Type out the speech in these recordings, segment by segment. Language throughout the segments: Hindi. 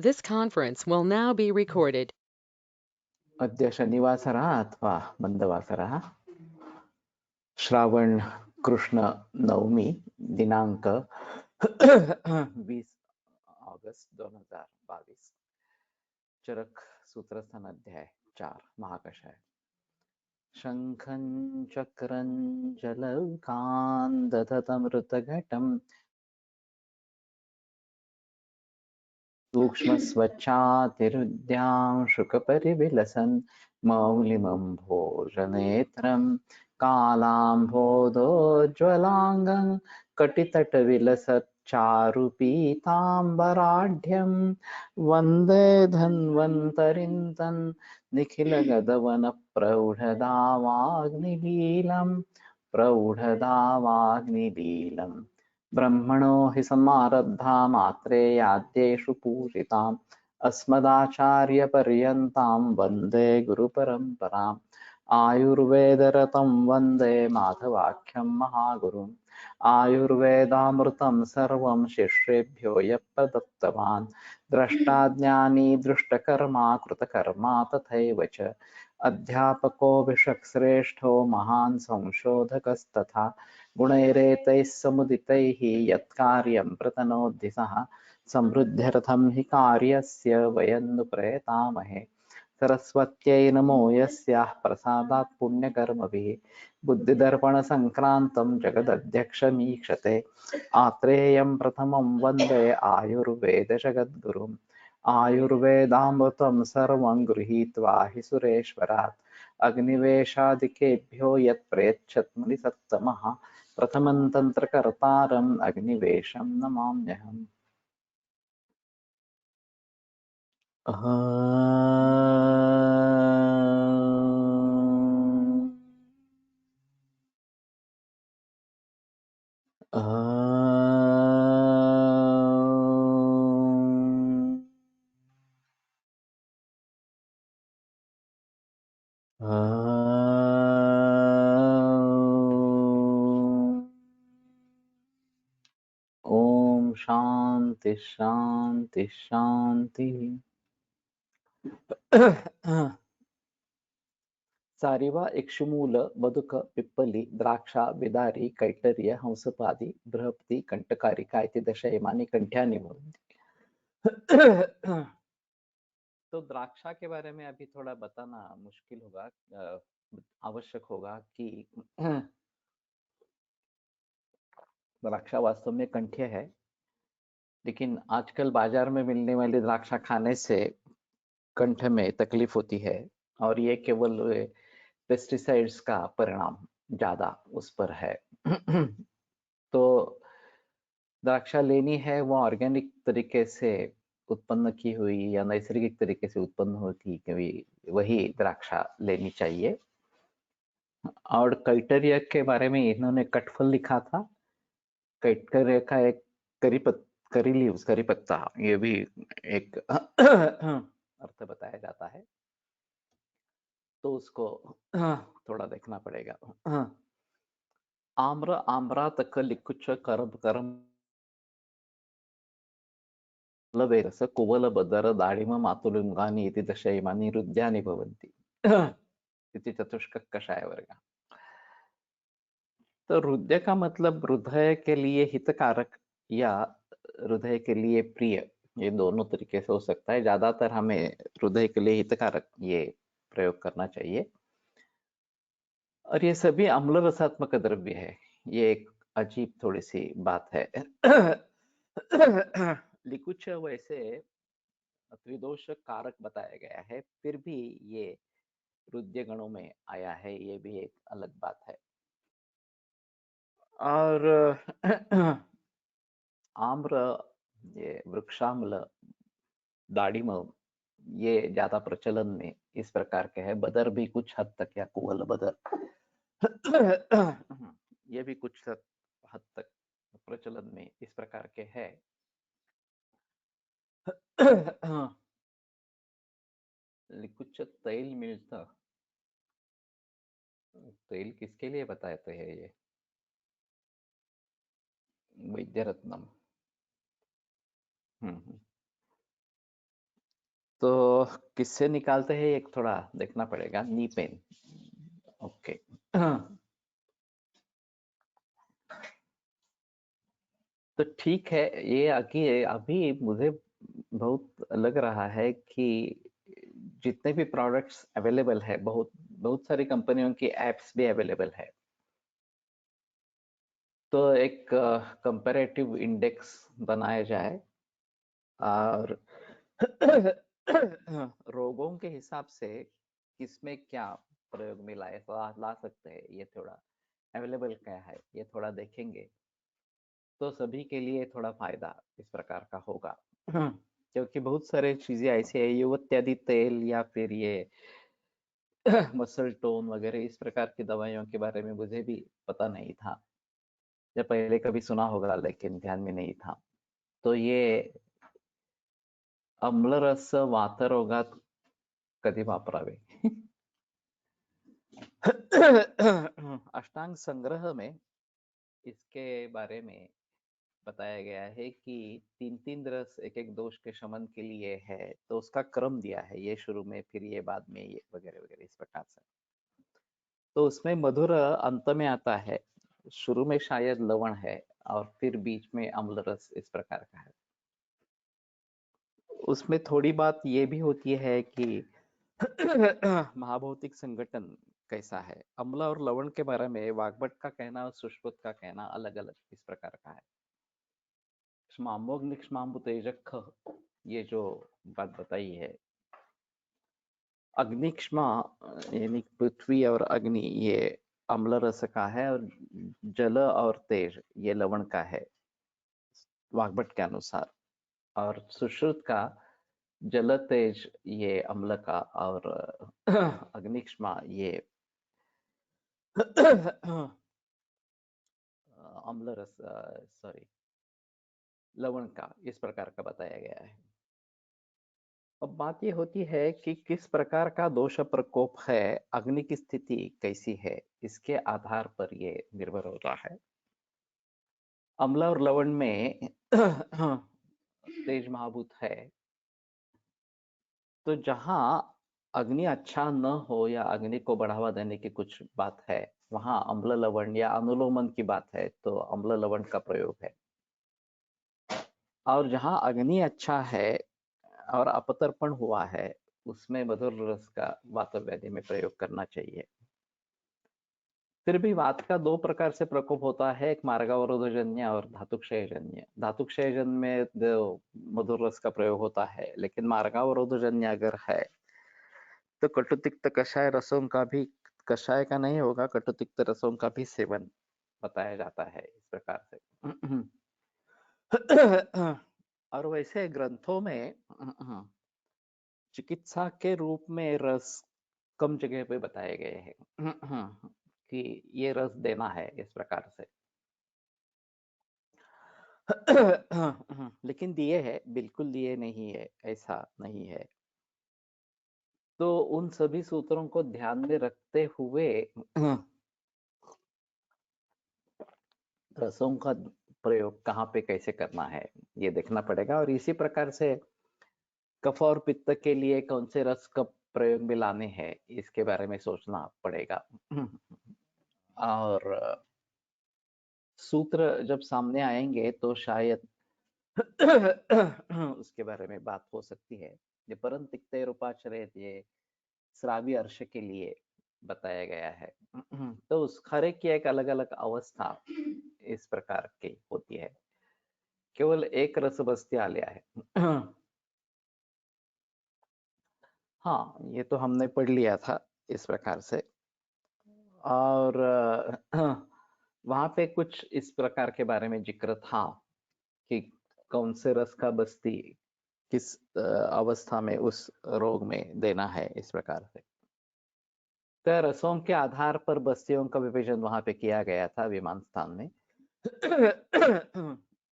This conference will now be recorded. अद्य शनिवासरः अथवा मन्दवासरः श्रावण कृष्ण नवमी दिनांक 20 अगस्त 2022 चरक सूत्रस्थान अध्याय 4 महाकषाय शंखं चक्रं जलौकान् दधतमृतघटं सूक्ष्मस्वच्छातिरुद्यां शुकपरिविलसन् मौलिमम्भोजनेत्रं कालाम्भोदोज्ज्वलाङ्गं कटितटविलसच्चारुपीताम्बराढ्यं वन्दे धन्वन्तरिं तन् निखिलगदवनप्रौढदावाग्निलीलं प्रौढदावाग्निलीलम् ब्रह्मणो हि समारब्धा मात्रेयाद्येषु पूजिताम् अस्मदाचार्यपर्यन्तां वन्दे गुरुपरम्पराम् आयुर्वेदरतं वन्दे माधवाख्यं महागुरुम् आयुर्वेदामृतं सर्वं शिष्येभ्यो यः प्रदत्तवान् द्रष्टाज्ञानी दृष्टकर्मा कृतकर्मा तथैव च अध्यापको विषक्श्रेष्ठो महान् संशोधकस्तथा गुणैरेतैः समुदितैः यत्कार्यं प्रतनोद्धि सः समृद्ध्यर्थं हि कार्यस्य वयं नु प्रयतामहे सरस्वत्यै नमो यस्याः प्रसादात् पुण्यकर्मभिः बुद्धिदर्पणसङ्क्रान्तं जगदध्यक्षमीक्षते आत्रेयं प्रथमं वन्दे आयुर्वेदजगद्गुरुम् आयुर्वेदामृतं सर्वं गृहीत्वा हि सुरेश्वरात् अग्निवेशादिकेभ्यो यत् प्रयच्छत् मुनिसत्तमः प्रथमं तन्त्रकर्तारम् अग्निवेशं नमाम्यहम् ओम शांति शांति शांति सारिवा इक्षुमूल बदुक पिप्पली द्राक्षा विदारी कैटर्य हंसपादी बृहस्पति कंटकारिका इति दशयमानि कंठ्यानि भवन्ति। तो द्राक्षा के बारे में अभी थोड़ा बताना मुश्किल होगा, आवश्यक होगा कि द्राक्षा वास्तव में कंठ्य है, लेकिन आजकल बाजार में मिलने वाली द्राक्षा खाने से कंठ में तकलीफ होती है और ये केवल पेस्टिसाइड्स का परिणाम ज्यादा उस पर है। तो द्राक्षा लेनी है वो ऑर्गेनिक तरीके से उत्पन्न की हुई या नैसर्गिक तरीके से उत्पन्न होती कभी वही द्राक्षा लेनी चाहिए। और कैटरिया के बारे में इन्होंने कटफल लिखा था। कैटरिया का एक करी लीव्स, करी पत्ता, ये भी एक अर्थ बताया जाता है, तो उसको थोड़ा देखना पड़ेगा। आम्र आम्रा तक लिकुच करब करम लवेरस कुवल बदर दाडिम मातुलिंगानि इति दशयमानि रुद्यानि भवन्ति इति चतुष्क कषाय वर्ग। तो हृदय का मतलब हृदय के लिए हितकारक या हृदय के लिए प्रिय, ये दोनों तरीके से हो सकता है। ज्यादातर हमें हृदय के लिए हितकारक ये प्रयोग करना चाहिए। और ये सभी अम्ल रसात्मक द्रव्य है, ये एक अजीब थोड़ी सी बात है। लिकुच वैसे त्रिदोष कारक बताया गया है, फिर भी ये रुद्य गणों में आया है, ये भी एक अलग बात है। और आम्र, ये वृक्षाम्ल, दाड़िम, ये ज्यादा प्रचलन में इस प्रकार के है। बदर भी कुछ हद तक, या कुवल बदर ये भी कुछ हद तक प्रचलन में इस प्रकार के है। कुछ तेल मिलता, तेल किसके लिए बताते हैं ये? वैद्य रत्नम। तो किससे निकालते हैं एक थोड़ा देखना पड़ेगा। Knee pain, okay. तो ठीक है, ये अभी अभी मुझे बहुत लग रहा है कि जितने भी प्रोडक्ट्स अवेलेबल है, बहुत बहुत सारी कंपनियों की एप्स भी अवेलेबल है। तो एक कंपैरेटिव इंडेक्स बनाया जाए और रोगों के हिसाब से किसमें क्या प्रयोग में ला सकते हैं, ये थोड़ा अवेलेबल क्या है ये थोड़ा देखेंगे तो सभी के लिए थोड़ा फायदा इस प्रकार का होगा। क्योंकि बहुत सारे चीजें ऐसे है, युवत्यादि तेल या फिर ये मसल टोन वगैरह इस प्रकार की दवाइयों के बारे में मुझे भी पता नहीं था, या पहले कभी सुना होगा लेकिन ध्यान में नहीं था। तो ये आम्लरस वातरोगात कधी वापरावे? अष्टांग संग्रह में इसके बारे में बताया गया है कि तीन तीन रस एक एक दोष के शमन के लिए है, तो उसका क्रम दिया है, ये शुरू में फिर ये बाद में ये वगैरह वगैरह इस प्रकार से। तो उसमें मधुर अंत में आता है, शुरू में शायद लवण है और फिर बीच में अम्ल रस इस प्रकार का है। उसमें थोड़ी बात ये भी होती है कि महाभौतिक संगठन कैसा है। अम्ल और लवण के बारे में वाग्भट का कहना और सुश्रुत का कहना अलग अलग इस प्रकार का है। तेजक, ये जो बात बताई है, अग्निक्ष्मा यानी पृथ्वी और अग्नि ये अम्ल रस का है, और जल और तेज ये लवण का है वाग्भट के अनुसार। और सुश्रुत का जल तेज ये अम्ल का, और अग्निक्ष्मा ये अम्ल रस, सॉरी, लवण का इस प्रकार का बताया गया है। अब बात ये होती है कि किस प्रकार का दोष प्रकोप है, अग्नि की स्थिति कैसी है, इसके आधार पर ये निर्भर होता है। अम्ल और लवण में तेज महाभूत है, तो जहां अग्नि अच्छा न हो या अग्नि को बढ़ावा देने की कुछ बात है, वहां अम्ल लवण या अनुलोमन की बात है तो अम्ल लवण का प्रयोग है। और जहां अग्नि अच्छा है और अपतर्पण हुआ है, उसमें मधुर रस का वातव्याधि में प्रयोग करना चाहिए। फिर भी वात का दो प्रकार से प्रकोप होता है, एक मार्गावरोधजन्य और धातुक्षयजन्य। धातुक्षयजन्य में मधुर रस का प्रयोग होता है, लेकिन मार्गावरोधजन्य अगर है तो कटुतिक्त कषाय रसों का भी, कषाय का नहीं होगा, कटुतिक्त रसों का भी सेवन बताया जाता है इस प्रकार से। और वैसे ग्रंथों में चिकित्सा के रूप में रस कम जगह पे बताए गए हैं कि ये रस देना है इस प्रकार से। लेकिन दिए है, बिल्कुल दिए नहीं है ऐसा नहीं है। तो उन सभी सूत्रों को ध्यान में रखते हुए रसों का प्रयोग कहाँ पे कैसे करना है ये देखना पड़ेगा। और इसी प्रकार से कफ और पित्त के लिए कौन से रस कब प्रयोग में लाने हैं इसके बारे में सोचना पड़ेगा। और सूत्र जब सामने आएंगे तो शायद उसके बारे में बात हो सकती है। ये परम तिक्ते रूपाचरित ये श्रावी अर्श के लिए बताया गया है। तो उस हर एक की एक अलग अलग अवस्था इस प्रकार की होती है, केवल एक रस बस्ती आलिया है। हाँ, ये तो हमने पढ़ लिया था इस प्रकार से। और वहां पे कुछ इस प्रकार के बारे में जिक्र था कि कौन से रस का बस्ती किस अवस्था में उस रोग में देना है इस प्रकार से। तो रसों के आधार पर बस्तियों का विभाजन वहां पे किया गया था विमान स्थान में।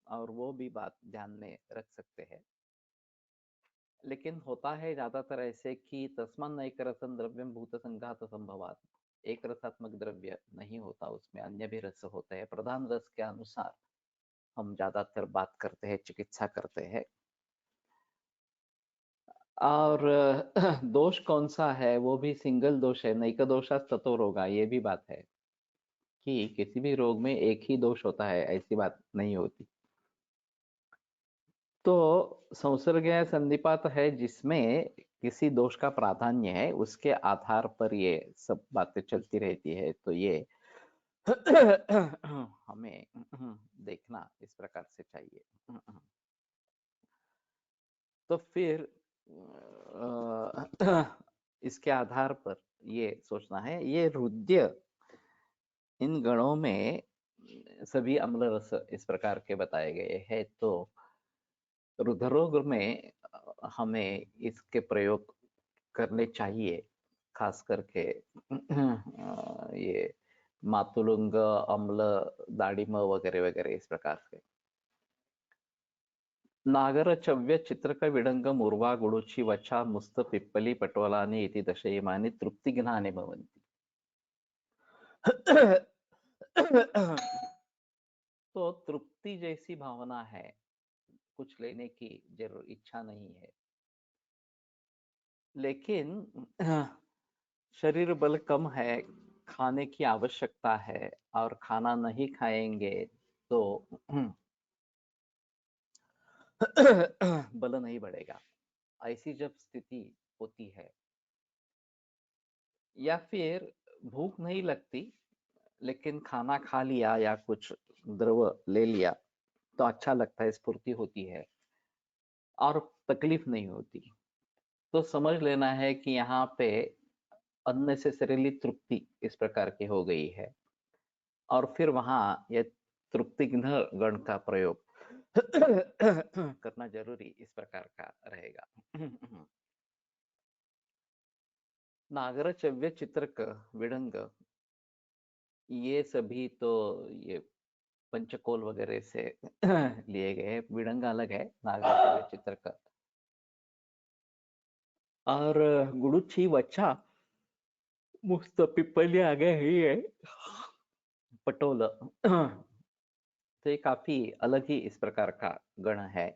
और वो भी बात ध्यान में रख सकते हैं। लेकिन होता है ज्यादातर ऐसे कि तस्मान् नैक रसं द्रव्यम भूत संघात संभवात, एक रसात्मक द्रव्य नहीं होता, उसमें अन्य भी रस होते हैं। प्रधान रस के अनुसार हम ज्यादातर बात करते हैं, चिकित्सा करते हैं। और दोष कौन सा है, वो भी सिंगल दोष है, नैक दोषात् ततो रोगा, ये भी बात है कि किसी भी रोग में एक ही दोष होता है, ऐसी बात नहीं होती। तो संसर्ग या संधिपात है जिसमें किसी दोष का प्राधान्य है, उसके आधार पर ये सब बातें चलती रहती है। तो ये हमें देखना इस प्रकार से चाहिए। तो फिर इसके आधार पर ये सोचना है, ये रुद्य इन गणों में सभी अम्ल रस इस प्रकार के बताए गए हैं। तो रुद्ररोग में हमें इसके प्रयोग करने चाहिए, खास करके ये मातुलुंग, अम्ल, दाड़िम वगैरह वगैरह इस प्रकार से। नागर, चव्य, चित्रक, विडंग, मुर्वा, गुडुचि, वचा, मुस्त, पिप्पली, पटोलानि इति दशयमानि तृप्तिघ्नानि भवन्ति। तो तृप्ति जैसी भावना है, कुछ लेने की जरूर इच्छा नहीं है, लेकिन शरीर बल कम है, खाने की आवश्यकता है, और खाना नहीं खाएंगे तो बल नहीं बढ़ेगा। ऐसी जब स्थिति होती है, या फिर भूख नहीं लगती लेकिन खाना खा लिया या कुछ द्रव ले लिया तो अच्छा लगता है, स्फूर्ति होती है और तकलीफ नहीं होती, तो समझ लेना है कि यहाँ पे अननेसेसरीली तृप्ति इस प्रकार की हो गई है, और फिर वहां ये तृप्तिघ्न गण का प्रयोग करना जरूरी इस प्रकार का रहेगा। नागर, चव्य, चित्रक, विडंग, ये सभी तो ये पंचकोल वगैरह से लिए गए। विडंग अलग है, नागर, चव्य, चित्रक। और गुडुचि, वच्छा, मुस्त, पिप्पली आ गए ही है, पटोल। तो ये काफी अलग ही इस प्रकार का गण है।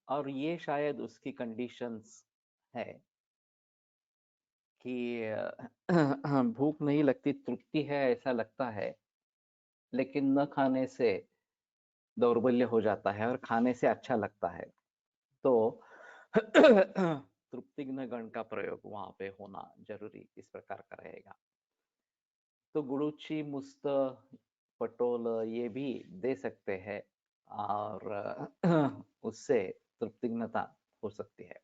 और ये शायद उसकी कंडीशंस है कि भूख नहीं लगती, तृप्ति है ऐसा लगता है, लेकिन न खाने से दौर्बल्य हो जाता है और खाने से अच्छा लगता है। तो तृप्तिघ्न गण का प्रयोग वहां पे होना जरूरी इस प्रकार का रहेगा। तो गुड़ुची, मुस्त, पटोल ये भी दे सकते हैं, और उससे तृप्तिघ्नता हो सकती है।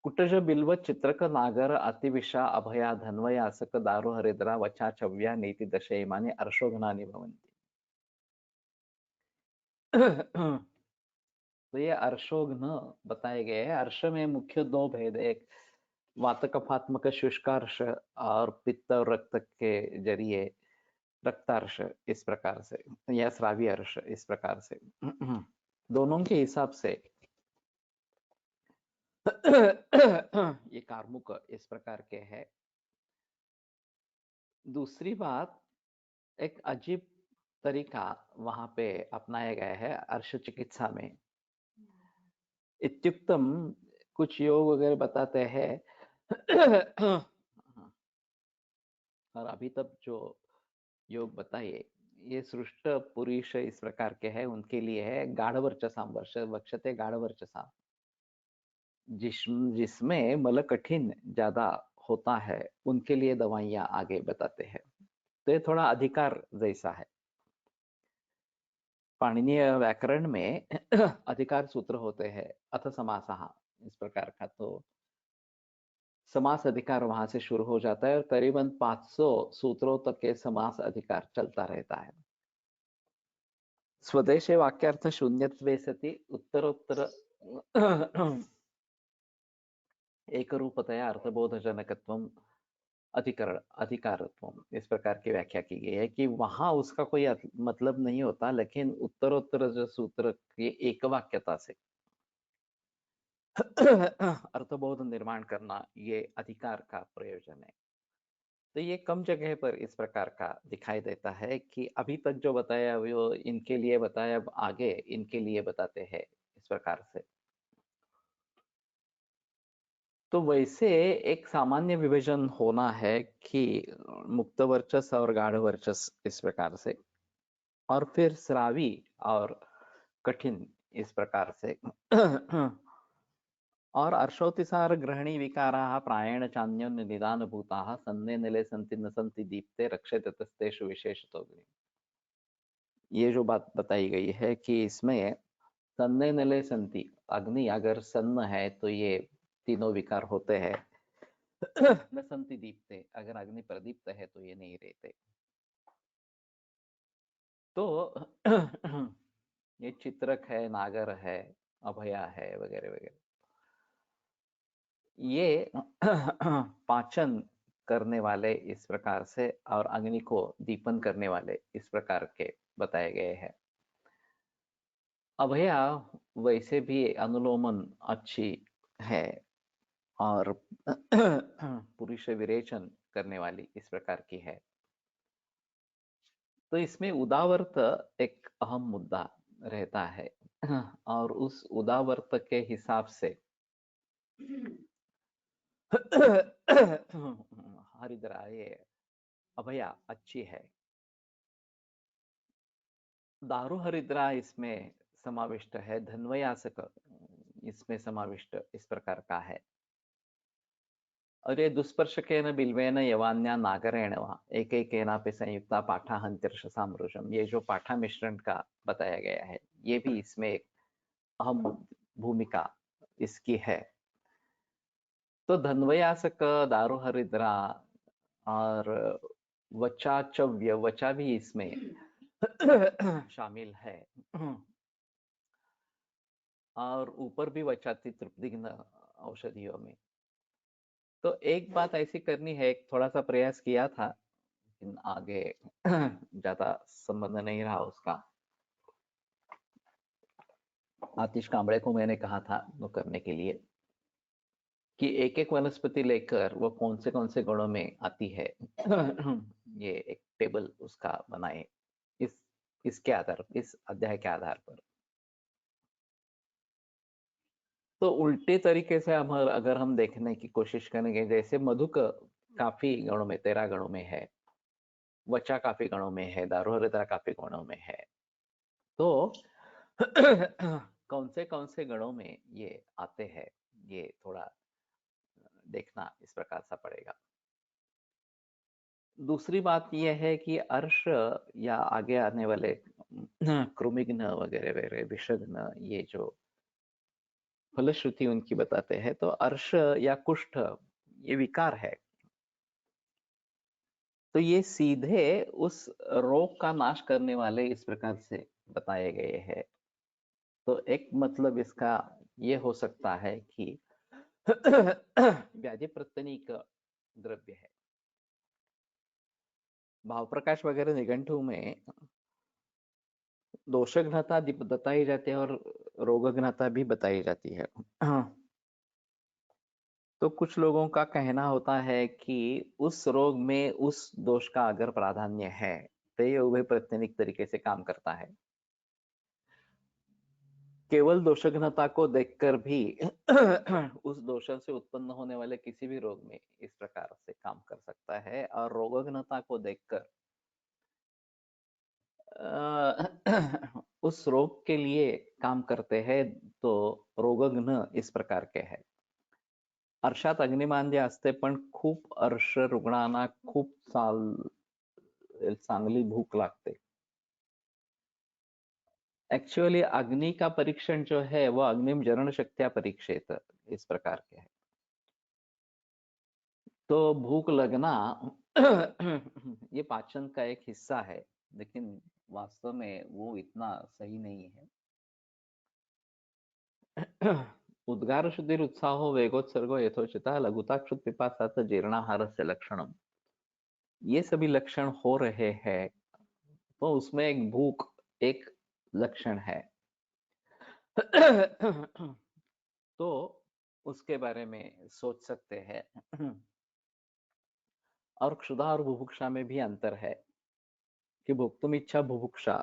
कुटज, बिल्व, चित्रक, नागर, अतिविषा, अभया, धन्वयासक, दारु, हरिद्रा, वचा, चव्या नीति दशयमानि अर्शोघ्नानि भवन्ति। तो ये अर्शोघ्न बताए गए हैं। अर्श में मुख्य दो भेद, एक वातकफात्मक शुष्कार्श और पित्त और रक्त के जरिए रक्तार्श इस प्रकार से, या श्रावी अर्श इस प्रकार से। दोनों के हिसाब से ये कार्मुक इस प्रकार के है। दूसरी बात, एक अजीब तरीका वहां पे अपनाया गया है अर्श चिकित्सा में। इत्युक्तम, कुछ योग वगैरह बताते हैं और अभी तक जो योग बताइए, ये सृष्ट पुरुष इस प्रकार के हैं, उनके लिए है गाढ़ वर्चसाम, वक्षते गाढ़ वर्चसाम, जिसमें मल कठिन ज्यादा होता है, उनके लिए दवाइयां आगे बताते हैं। तो ये थोड़ा अधिकार जैसा है। पाणिनीय व्याकरण में अधिकार सूत्र होते हैं, अथ समासः इस प्रकार का। तो समास अधिकार वहां से शुरू हो जाता है और करीबन 500 सूत्रों तक के समास अधिकार चलता रहता है। स्वदेशे वाक्यार्थ शून्यत्वे सति उत्तरोत्तर एक रूपतया अर्थबोधजनकत्वम अधिकारत्वम इस प्रकार की व्याख्या की गई है कि वहां उसका कोई मतलब नहीं होता, लेकिन उत्तरोत्तर जो सूत्र की एक वाक्यता से अर्थबोध निर्माण करना, ये अधिकार का प्रयोजन है। तो ये कम जगह पर इस प्रकार का दिखाई देता है कि अभी तक जो बताया वो इनके लिए बताया, अब आगे इनके लिए बताते हैं इस प्रकार से। तो वैसे एक सामान्य विभाजन होना है कि मुक्त वर्चस और गाढ़ वर्चस इस प्रकार से, और फिर स्रावी और कठिन इस प्रकार से। और अर्षोतिसार ग्रहणी विकाराः प्रायेण चान्योन्य निदानभूताः सन्ने निले सन्ति न सन्ति दीप्ते रक्षते तस्तेषु विशेषतो। ये जो बात बताई गई है कि इसमें सन्ने निले संति, अग्नि अगर सन्न है तो ये तीनों विकार होते हैं। न संति दीप्ते, अगर अग्नि प्रदीप्त है तो ये नहीं रहते। तो ये चित्रक है, नागर है, अभया है, वगैरह वगैरह, ये पाचन करने वाले इस प्रकार से और अग्नि को दीपन करने वाले इस प्रकार के बताए गए हैं। अभया वैसे भी अनुलोमन अच्छी है और पुरुष विरेचन करने वाली इस प्रकार की है। तो इसमें उदावर्त एक अहम मुद्दा रहता है और उस उदावर्त के हिसाब से हरिद्रा ये अभया अच्छी है। दारू हरिद्रा इसमें समाविष्ट है, धन्वयासक इसमें समाविष्ट इस प्रकार का है। और ये दुष्पर्शकेन बिल्वेन यवान्या नागरेण वा एकैकेनापि संयुक्ता पाठा हंत्यर्ष सामृशम, ये जो पाठा मिश्रण का बताया गया है ये भी इसमें एक अहम भूमिका इसकी है। तो धन्वयासक, दारू हरिद्रा और वचाचव्य, वचा भी इसमें शामिल है। और ऊपर भी वचाती तृप्तिघ्न औषधियों में। तो एक बात ऐसी करनी है, एक थोड़ा सा प्रयास किया था लेकिन आगे ज्यादा संबंध नहीं रहा उसका। आतिश कांबळे को मैंने कहा था वो करने के लिए कि एक एक वनस्पति लेकर वो कौन से गुणों में आती है ये एक टेबल उसका बनाए इसके आधार, इस अध्याय के आधार पर। तो उल्टे तरीके से हम अगर हम देखने की कोशिश करेंगे, जैसे मधुक काफी गणों में, 13 गणों में है, वचा काफी गणों में है, दारू हरिद्रा काफी गणों में है, तो कौन से गणों में ये आते हैं ये थोड़ा देखना इस प्रकार सा पड़ेगा। दूसरी बात यह है कि अर्श या आगे आने वाले कृमिघ्न वगैरह वगैरह, विषघ्न, ये जो फलश्रुति उनकी बताते हैं, तो अर्श या कुष्ठ ये विकार है, तो ये सीधे उस रोग का नाश करने वाले इस प्रकार से बताए गए हैं। तो एक मतलब इसका ये हो सकता है कि व्याधि प्रत्यनीक द्रव्य है। भाव प्रकाश वगैरह निघंटु में दोष घ्नता बताई जाती है और रोग घ्नता भी बताई जाती है। तो कुछ लोगों का कहना होता है कि उस रोग में उस दोष का अगर प्राधान्य है तो ये उभय प्रत्यनिक तरीके से काम करता है। केवल दोषघ्नता को देखकर भी उस दोष से उत्पन्न होने वाले किसी भी रोग में इस प्रकार से काम कर सकता है, और रोगघ्नता को देखकर उस रोग के लिए काम करते हैं, तो रोगघ्न इस प्रकार के है। अर्षात अग्निमांद्य असते पण खूप अर्श रुग्णांना खूप चांगली भूक लागते। एक्चुअली अग्नि का परीक्षण जो है वो अग्निम जरण शक्तिया परीक्षित इस प्रकार के है। तो भूख लगना ये पाचन का एक हिस्सा है, लेकिन वास्तव में वो इतना सही नहीं है। उद्गार शुद्धिर उत्साहो वेगोत्सर्गो यथोचिता लघुता क्षुत पिपासा जीर्णाहार से लक्षणम, ये सभी लक्षण हो रहे हैं, तो उसमें एक भूख एक लक्षण है। तो उसके बारे में सोच सकते हैं। और क्षुधा और बुभुक्षा में भी अंतर है कि भोक्तुम इच्छा बुभुक्षा,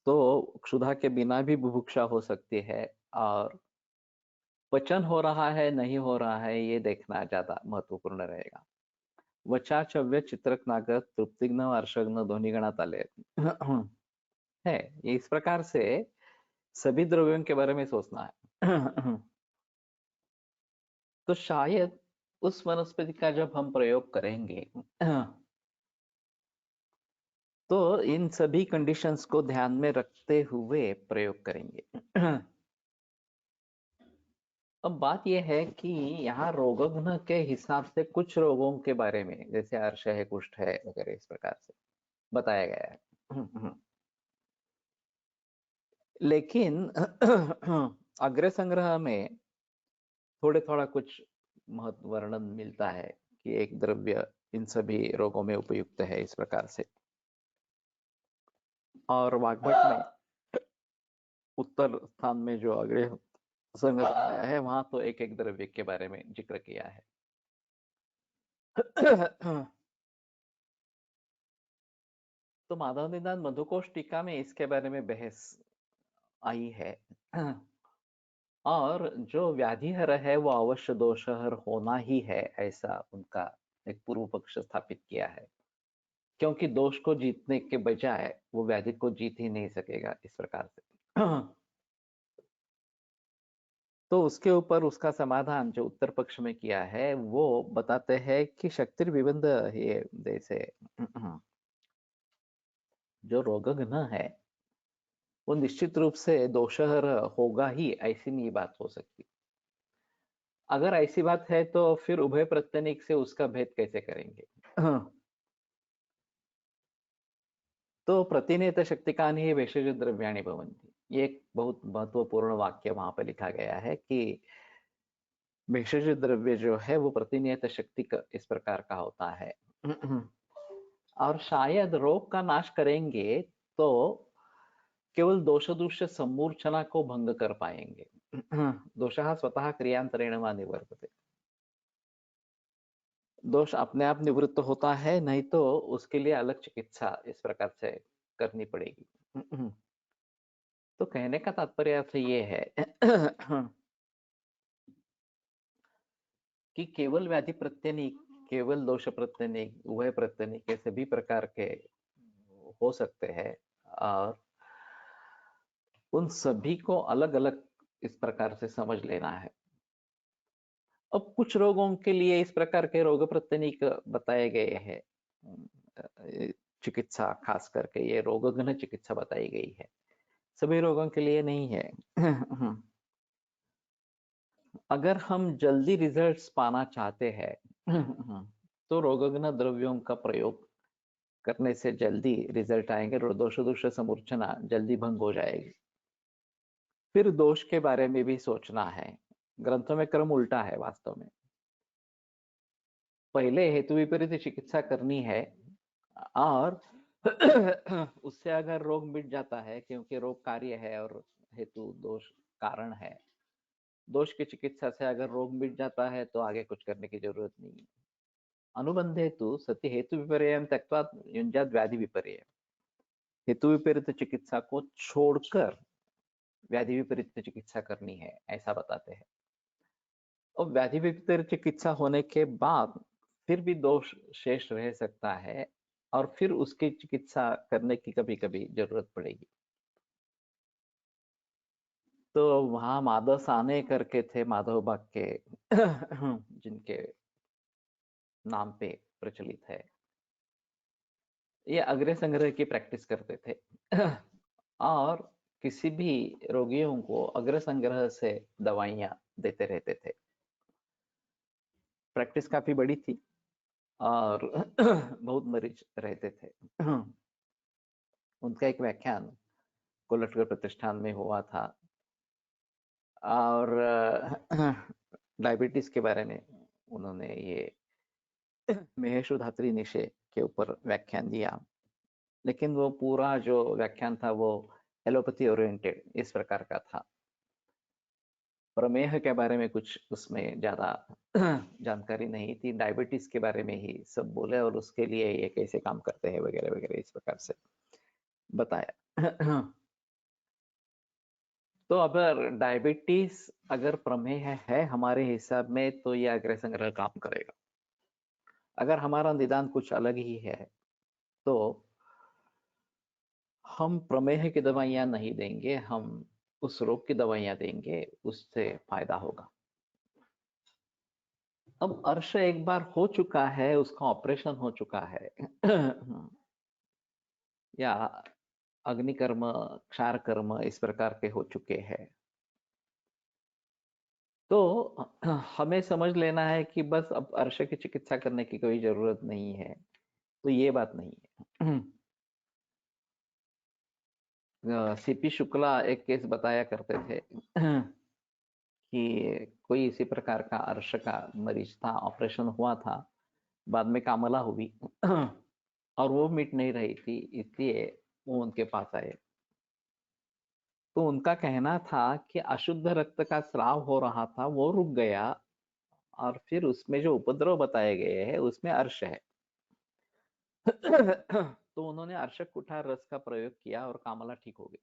तो क्षुधा के बिना भी बुभुक्षा हो सकती है और पचन हो रहा है नहीं हो रहा है ये देखना ज्यादा महत्वपूर्ण रहेगा. वचा चव्य चित्रक नागर तृप्तिग्न अर्शग्न ध्वनि गणात आले है. इस प्रकार से सभी द्रव्यों के बारे में सोचना है. तो शायद उस वनस्पति का जब हम प्रयोग करेंगे तो इन सभी कंडीशंस को ध्यान में रखते हुए प्रयोग करेंगे. अब बात यह है कि यहाँ रोगग्न के हिसाब से कुछ रोगों के बारे में, जैसे अर्श है, कुष्ठ है वगैरह, इस प्रकार से बताया गया है. लेकिन अग्र संग्रह में थोड़े थोड़ा कुछ महत्व वर्णन मिलता है कि एक द्रव्य इन सभी रोगों में उपयुक्त है इस प्रकार से. और वाग्भट में उत्तर स्थान में जो अग्र संग्रह आया है वहां तो एक एक द्रव्य के बारे में जिक्र किया है. तो माधव निदान मधुकोश टीका में इसके बारे में बहस आई है. और जो व्याधिहर है वो अवश्य दोषहर होना ही है, ऐसा उनका एक पूर्व पक्ष स्थापित किया है, क्योंकि दोष को जीतने के बजाय वो व्याधि को जीत ही नहीं सकेगा इस प्रकार से. तो उसके ऊपर उसका समाधान जो उत्तर पक्ष में किया है वो बताते हैं कि शक्ति विबंध ये जैसे जो रोगग्न है वो निश्चित रूप से दोषहर होगा ही, ऐसी नहीं बात हो सकती. अगर ऐसी बात है तो फिर उभय प्रत्यनिक से उसका भेद कैसे करेंगे. तो प्रतिनियत शक्तिकानि भेषज द्रव्याणि भवन्ति, ये एक बहुत महत्वपूर्ण वाक्य वहां पर लिखा गया है कि भेषज द्रव्य जो है वो प्रतिनियत शक्ति का इस प्रकार का होता है. और शायद रोग का नाश करेंगे तो केवल दोष दूष्य सम्मूर्छना को भंग कर पाएंगे. दोषः स्वतः क्रियांतरेण वा निवर्तते, दोष अपने आप निवृत्त होता है, नहीं तो उसके लिए अलग चिकित्सा इस प्रकार से करनी पड़ेगी. तो कहने का तात्पर्य अर्थ ये है कि केवल व्याधि प्रत्यनिक, केवल दोष प्रत्यनिक, उभय प्रत्यनिक, ये सभी प्रकार के हो सकते हैं और उन सभी को अलग अलग इस प्रकार से समझ लेना है. अब कुछ रोगों के लिए इस प्रकार के रोग प्रत्यनिक बताए गए हैं, चिकित्सा खास करके ये रोगग्न चिकित्सा बताई गई है, सभी रोगों के लिए नहीं है. अगर हम जल्दी रिजल्ट्स पाना चाहते हैं तो रोगग्न द्रव्यों का प्रयोग करने से जल्दी रिजल्ट आएंगे, दोष दूष समूर्छना जल्दी भंग हो जाएगी. फिर दोष के बारे में भी सोचना है. ग्रंथों में क्रम उल्टा है वास्तव में. पहले हेतु विपरीत चिकित्सा करनी है और उससे अगर रोग मिट जाता है, क्योंकि रोग कार्य है और हेतु दोष कारण है, दोष की चिकित्सा से अगर रोग मिट जाता है तो आगे कुछ करने की जरूरत नहीं है. अनुबंध हेतु सत्य हेतु विपर्यय त्यक्त्वा युञ्जात व्याधि विपर्यय, हेतु विपरीत चिकित्सा को छोड़कर व्याधि विपरीत चिकित्सा करनी है, ऐसा बताते हैं. और व्याधि विपरीत चिकित्सा होने के बाद फिर भी दोष शेष रह सकता है और फिर उसकी चिकित्सा करने की कभी कभी जरूरत पड़ेगी. तो वहां माधव साने करके थे, माधव बाग के जिनके नाम पे प्रचलित है, ये अग्र संग्रह की प्रैक्टिस करते थे. और किसी भी रोगियों को अग्र संग्रह से दवाइयां देते रहते थे. प्रैक्टिस काफी बड़ी थी और बहुत मरीज रहते थे. उनका एक व्याख्यान कोलटकर प्रतिष्ठान में हुआ था और डायबिटीज के बारे में उन्होंने ये महेशु धात्री निशे के ऊपर व्याख्यान दिया. लेकिन वो पूरा जो व्याख्यान था वो एलोपैथी ओरिएंटेड इस प्रकार का था. प्रमेह के बारे में कुछ उसमें ज्यादा जानकारी नहीं थी, डायबिटीज के बारे में ही सब बोले और उसके लिए ये कैसे काम करते हैं वगैरह वगैरह इस प्रकार से बताया. तो अगर डायबिटीज अगर प्रमेह है हमारे हिसाब में तो ये अग्र संग्रह काम करेगा। अगर हमारा निदान कुछ अलग ही है तो हम प्रमेह की दवाइयां नहीं देंगे, हम उस रोग की दवाइयां देंगे, उससे फायदा होगा। अब अर्श एक बार हो चुका है, उसका ऑपरेशन हो चुका है या अग्निकर्म, क्षार कर्म इस प्रकार के हो चुके हैं, तो हमें समझ लेना है कि बस अब अर्श की चिकित्सा करने की कोई जरूरत नहीं है। तो ये बात नहीं है। सीपी शुक्ला एक केस बताया करते थे कि कोई इसी प्रकार का अर्श का मरीज था, ऑपरेशन हुआ था, बाद में कामला हुई और वो मिट नहीं रही थी, इसलिए वो उनके पास आए। तो उनका कहना था कि अशुद्ध रक्त का स्राव हो रहा था, वो रुक गया और फिर उसमें जो उपद्रव बताए गए हैं उसमें अर्श है। तो उन्होंने अर्शक कुठार रस का प्रयोग किया और कामला ठीक हो गई।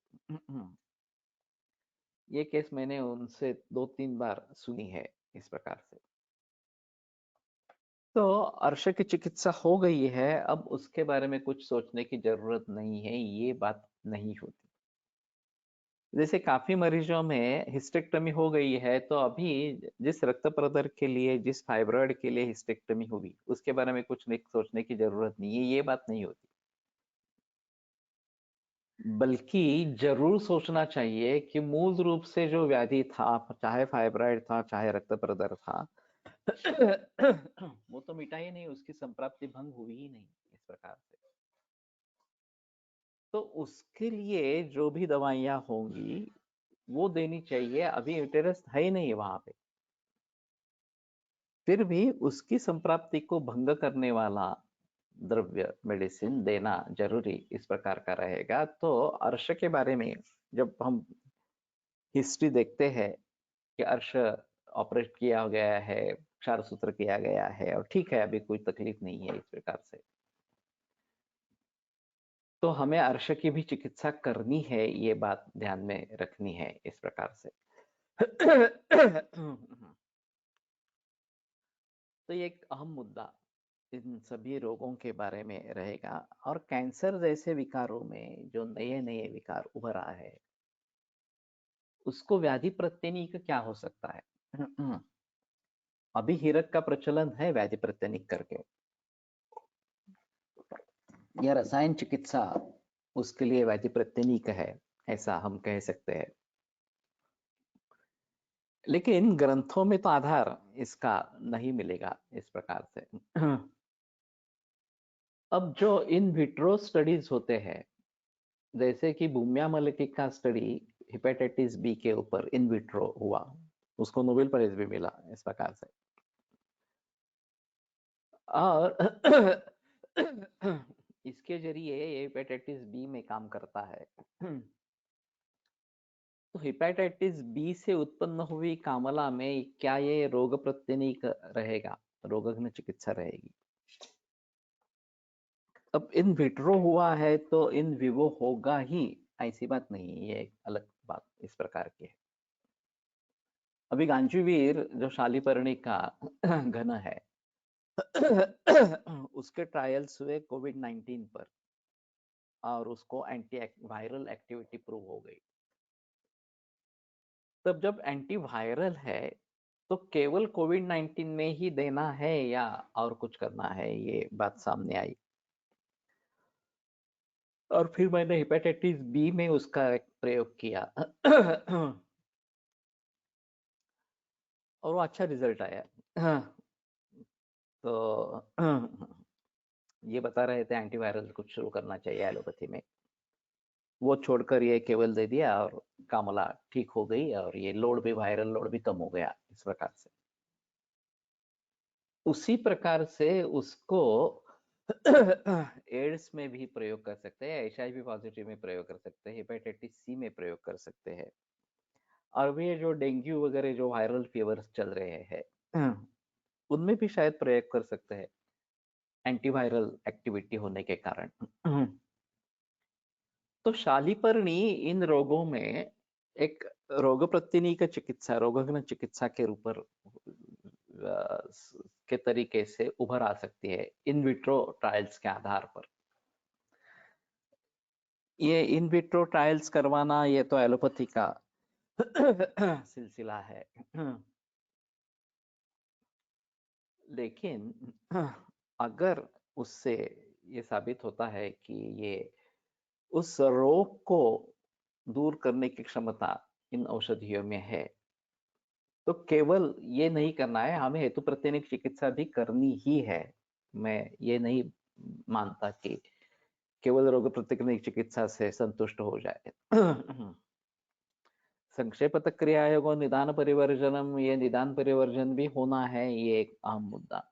ये केस मैंने उनसे 2-3 बार सुनी है इस प्रकार से। तो अर्श की चिकित्सा हो गई है, अब उसके बारे में कुछ सोचने की जरूरत नहीं है, ये बात नहीं होती। जैसे काफी मरीजों में हिस्टेक्टमी हो गई है, तो अभी जिस रक्त प्रदर के लिए, जिस फाइब्रॉइड के लिए हिस्टेक्टमी हुई, उसके बारे में कुछ नहीं सोचने की जरूरत नहीं है, ये बात नहीं होती। बल्कि जरूर सोचना चाहिए कि मूल रूप से जो व्याधि था, चाहे फाइब्रॉइड था चाहे रक्त प्रदर था, वो तो मिटा ही नहीं, उसकी संप्राप्ति भंग हुई ही नहीं इस प्रकार से। तो उसके लिए जो भी दवाइयां होंगी वो देनी चाहिए। अभी यूटेरस है ही नहीं वहां पे, फिर भी उसकी संप्राप्ति को भंग करने वाला द्रव्य, मेडिसिन देना जरूरी इस प्रकार का रहेगा। तो अर्श के बारे में जब हम हिस्ट्री देखते हैं कि अर्श ऑपरेट किया गया है, क्षार सूत्र किया गया है और ठीक है, अभी कोई तकलीफ नहीं है इस प्रकार से, तो हमें अर्श की भी चिकित्सा करनी है, ये बात ध्यान में रखनी है इस प्रकार से। तो ये एक अहम मुद्दा इन सभी रोगों के बारे में रहेगा। और कैंसर जैसे विकारों में जो नए नए विकार उभर रहा है, उसको व्याधि प्रत्यनीक क्या हो सकता है? अभी हीरक का प्रचलन है व्याधि प्रत्यनीक करके, या रसायन चिकित्सा उसके लिए व्याधि प्रत्यनीक है, ऐसा हम कह सकते हैं। लेकिन ग्रंथों में तो आधार इसका नहीं मिलेगा इस प्रकार से। अब जो इन विट्रो स्टडीज होते हैं, जैसे कि भूम्या मलिकी का स्टडी हेपेटाइटिस बी के ऊपर इन विट्रो हुआ, उसको नोबेल प्राइज भी मिला इस प्रकार से। और इसके जरिए ये हेपेटाइटिस बी में काम करता है। तो हेपेटाइटिस बी से उत्पन्न हुई कामला में क्या ये रोग प्रत्यनीक रहेगा, रोगघ्न चिकित्सा रहेगी? अब इन विट्रो हुआ है तो इन विवो होगा ही, ऐसी बात नहीं, ये एक अलग बात इस प्रकार की है। अभी गांचीवीर जो शालीपर्णी का घन है, उसके ट्रायल्स हुए कोविड-19 पर और उसको एंटी वायरल एक्टिविटी प्रूव हो गई। तब जब एंटी वायरल है तो केवल कोविड-19 में ही देना है या और कुछ करना है, ये बात सामने आई। और फिर मैंने हेपेटाइटिस बी में उसका एक प्रयोग किया और वो अच्छा रिजल्ट आया। तो ये बता रहे थे एंटीवायरल कुछ शुरू करना चाहिए एलोपैथी में, वो छोड़कर ये केवल दे दिया और कामला ठीक हो गई और ये लोड भी, वायरल लोड भी कम हो गया इस प्रकार से। उसी प्रकार से उसको एड्स में भी प्रयोग कर सकते हैं, HIV पॉजिटिव में प्रयोग कर सकते हैं, हेपेटाइटिस सी में प्रयोग कर सकते हैं, और भी जो डेंगू वगैरह जो वायरल फीवर्स चल रहे हैं उनमें भी शायद प्रयोग कर सकते हैं, एंटीवायरल एक्टिविटी होने के कारण। तो शालीपर्णी इन रोगों में एक रोग प्रतिनिक चिकित्सा रोगग्न चिकित्सा के ऊपर के तरीके से उभर आ सकती है इन विट्रो ट्रायल्स के आधार पर। ये इन विट्रो ट्रायल्स करवाना ये तो एलोपैथी का सिलसिला है, लेकिन अगर उससे ये साबित होता है कि ये उस रोग को दूर करने की क्षमता इन औषधियों में है, तो केवल ये नहीं करना है, हमें हेतु प्रतिनिक चिकित्सा भी करनी ही है। मैं ये नहीं मानता कि केवल रोग प्रतिनिक चिकित्सा से संतुष्ट हो जाए। संक्षेपतः क्रियायोग और निदान परिवर्जनम, ये निदान परिवर्जन भी होना है, ये एक अहम मुद्दा।